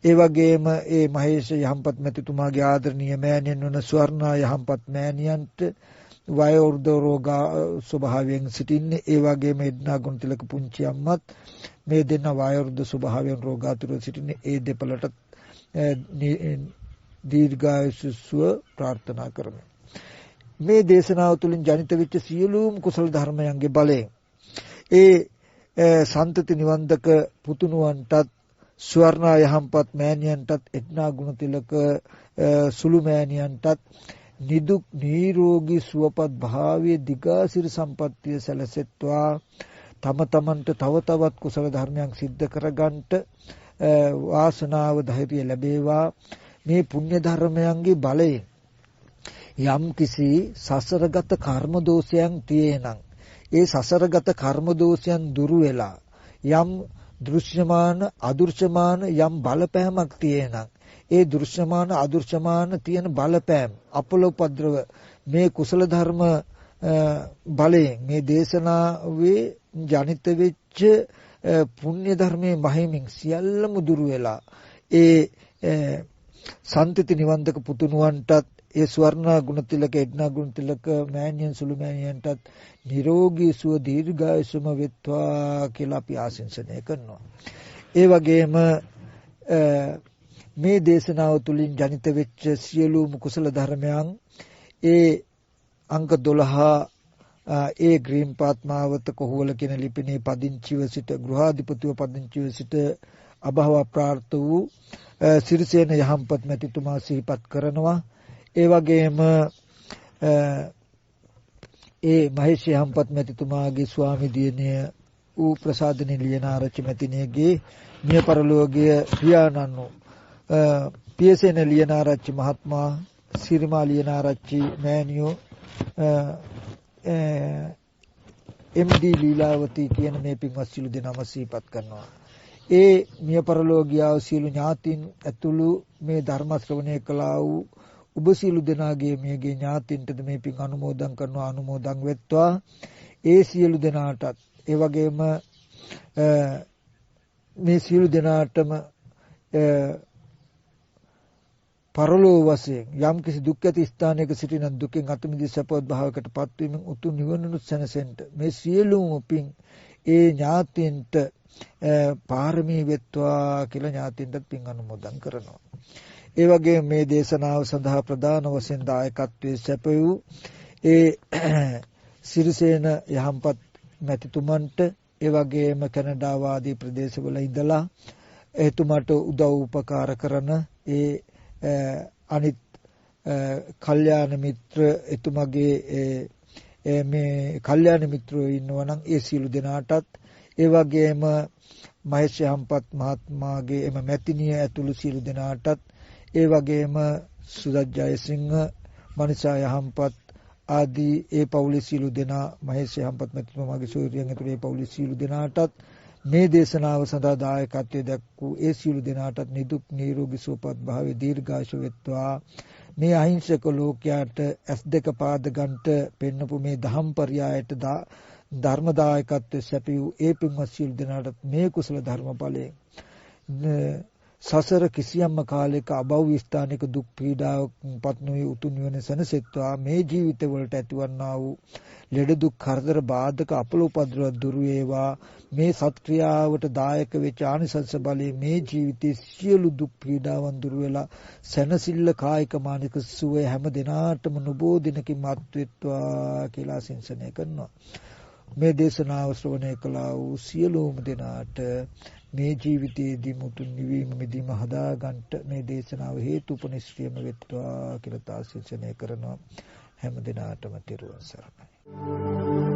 Speaker 1: ඒ වගේම ඒ මහේෂ යහම්පත් මැතිතුමාගේ ආදරණීය මෑණියන් වන ස්වර්ණා යහම්පත් මෑණියන්ට වයෝවෘද්ධ රෝග ස්වභාවයෙන් සිටින්නේ. ඒ වගේම එඩ්නා ගුණතිලක පුංචි අම්මත් මේ දෙන්න වයෝවෘද්ධ ස්වභාවයෙන් රෝගාතුරව සිටින්නේ. ඒ දෙපළට දීර්ඝායුෂ ප්‍රාර්ථනා කරමු. මේ දේශනාව තුළින් ජනිත වෙච්ච සියලුම කුසල ධර්මයන්ගේ බලයෙන් ඒ සන්තති නිවන්දක පුතුණුවන්ටත් ස්වර්ණා යහම්පත් මෑණියන්ටත් එඩ්නා ගුණතිලක සුළු මෑණියන්ටත් නිදුක් නිරෝගී සුවපත් භාවයේ දිගාසිරි සම්පත්තිය සැලසෙත්වා තම තමන්ට තව තවත් කුසල ධර්මයන් සිද්ධ කරගන්නට වාසනාව ධෛර්යය ලැබේවා. මේ පුණ්‍ය ධර්මයන්ගේ බලයෙන් යම් කිසි සසරගත කර්ම දෝෂයන් තියෙනම් ඒ සසරගත කර්ම දෝෂයන් දුරු වෙලා යම් දෘශ්‍යමාන අදෘශ්‍යමාන යම් බලපෑමක් තියෙනම් ඒ දෘශ්‍යමාන අදෘශ්‍යමාන තියෙන බලපෑම් අපලෝපද්‍රව මේ කුසල ධර්ම බලයෙන් මේ දේශනාවේ ජනිත වෙච්ච පුණ්‍ය ධර්මයේ මහිමින් සියල්ලම දුරු වෙලා ඒ සන්තති නිවන්දක පුතුණුවන්ටත් ඒ ස්වර්ණා ගුණතිලක එඩ්නා ගුණතිලක මෑණියන් සුළු මෑණියන්ටත් නිරෝගී සුව දීර්ඝායුෂම වෙත්වා කියලා අපි ආශිංසනය කරනවා. ඒ වගේම මේ දේශනාව තුළින් ජනිත වෙච්ච සියලුම කුසල ධර්මයන් ඒ අංක 12 ඒ ග්‍රීන් පාත් මාවත කොහුවල කියන ලිපිනේ පදිංචිව සිට ගෘහාධිපතිව පදිංචිව සිට අභව ප්‍රාර්ථ වූ සිරිසේන යහම්පත් මැතිතුමා සිහිපත් කරනවා. ඒ වගේම ඒ මහේෂ් යහම්පත් මැතිතුමාගේ ස්වාමි දියණිය ඌ ප්‍රසාදනී ලියනාරච්චි මැතිණියගේ මිය පරලෝකීය පියාණන් පියසේන ලියනාරච්චි මහත්මයා සිරිමා ලියනාරච්චි මෑණියෝ එම්.ඩී. ලීලාවතී කියන මේ පින්වත් සිළු දෙනාම සිහිපත් කරනවා. ඒ මිය පරලෝකීය සියලු ඥාතීන් ඇතුළු මේ ධර්ම ශ්‍රවණය කළා වූ ඔබ සියලු දෙනාගේ මියගේ ඥාතීන්ටද මේ පින් අනුමෝදන් කරනවා. අනුමෝදන් වෙත්වා. ඒ සියලු දෙනාටත් ඒ වගේම මේ සියලු දෙනාටම පරලෝ වශයෙන් යම් කිසි දුක් ඇති ස්ථානයක සිටින දුකින් අත මිදී සපවත් භාවයකට පත්වීමෙන් උතුම් නිවනට සැනසෙන්න මේ සියලුම පින් ඒ ඥාතීන්ට පාරමී වෙත්වා කියලා ඥාතීන්ටත් පින් අනුමෝදන් කරනවා. ඒ වගේම මේ දේශනාව සඳහා ප්‍රධාන වශයෙන් දායකත්වයේ සැපයූ ඒ සිරිසේන යහම්පත් මැතිතුමන්ට ඒ වගේම කැනඩාව ආදී ප්‍රදේශවල ඉඳලා එතුමාට උදව් උපකාර කරන ඒ අනිත් කල්යාණ මිත්‍ර එතුමාගේ මේ කල්යාණ මිත්‍රයෝ ඉන්නවා නම් ඒ සියලු දෙනාටත් ඒ වගේම මහේෂ් යහම්පත් මහත්මයාගේ එම මැතිණිය ඇතුළු සියලු දෙනාටත් ඒ වගේම සුදත් ජයසිංහ, මනිසා යහම්පත් ආදී ඒ පවුලේ සියලු දෙනා, මහේෂ් යහම්පත් මැතිතුමාගේ සූර්යයන් ඇතුළේ ඒ පවුලේ සියලු දෙනාටත් මේ දේශනාව සඳහා දායකත්වයේ දක්වූ ඒ සියලු දෙනාටත් නිදුක් නිරෝගී සුවපත් භාවයේ දීර්ඝායුෂ වෙත්වා. මේ අහිංසක ලෝකයට S2 පාද ගන්නට පෙන්නපු මේ දහම් පරයයට ධර්මදායකත්වයේ සැපයූ ඒ පින්වත් සියලු දෙනාටත් මේ කුසල ධර්ම ඵලයෙන් සසර කිසියම්ම කාලයක අභව්‍ය ස්ථානික දුක් පීඩාවක් පත් නොවි උතුම් නිවන සැනසෙත්වා. මේ ජීවිත වලට ඇතිවන්නා වූ ලෙඩ දුක් කරදර බාධක අපල උපද්‍රව දුරු වේවා. මේ සත්ක්‍රියාවට දායක වෙච්ච ආනිසංස බලයේ මේ ජීවිතයේ සියලු දුක් පීඩාවන් දුරු වෙලා සැනසෙල්ල කායික මානසික සුවය හැම දිනාටම නොබෝ දිනකින් මත්වෙත්වා කියලා සින්සනය කරනවා. මේ දේශනාව ශ්‍රවණය කළා වූ සියලුම දෙනාට මේ ජීවිතයේදී මුතුන් නිවීම මිදීම හදා ගන්නට මේ දේශනාව හේතුපනිශ්‍රියම වෙත්වා කියලා තාසින්සනය කරනවා. හැම දිනාටම තෙරුවන් සරණයි.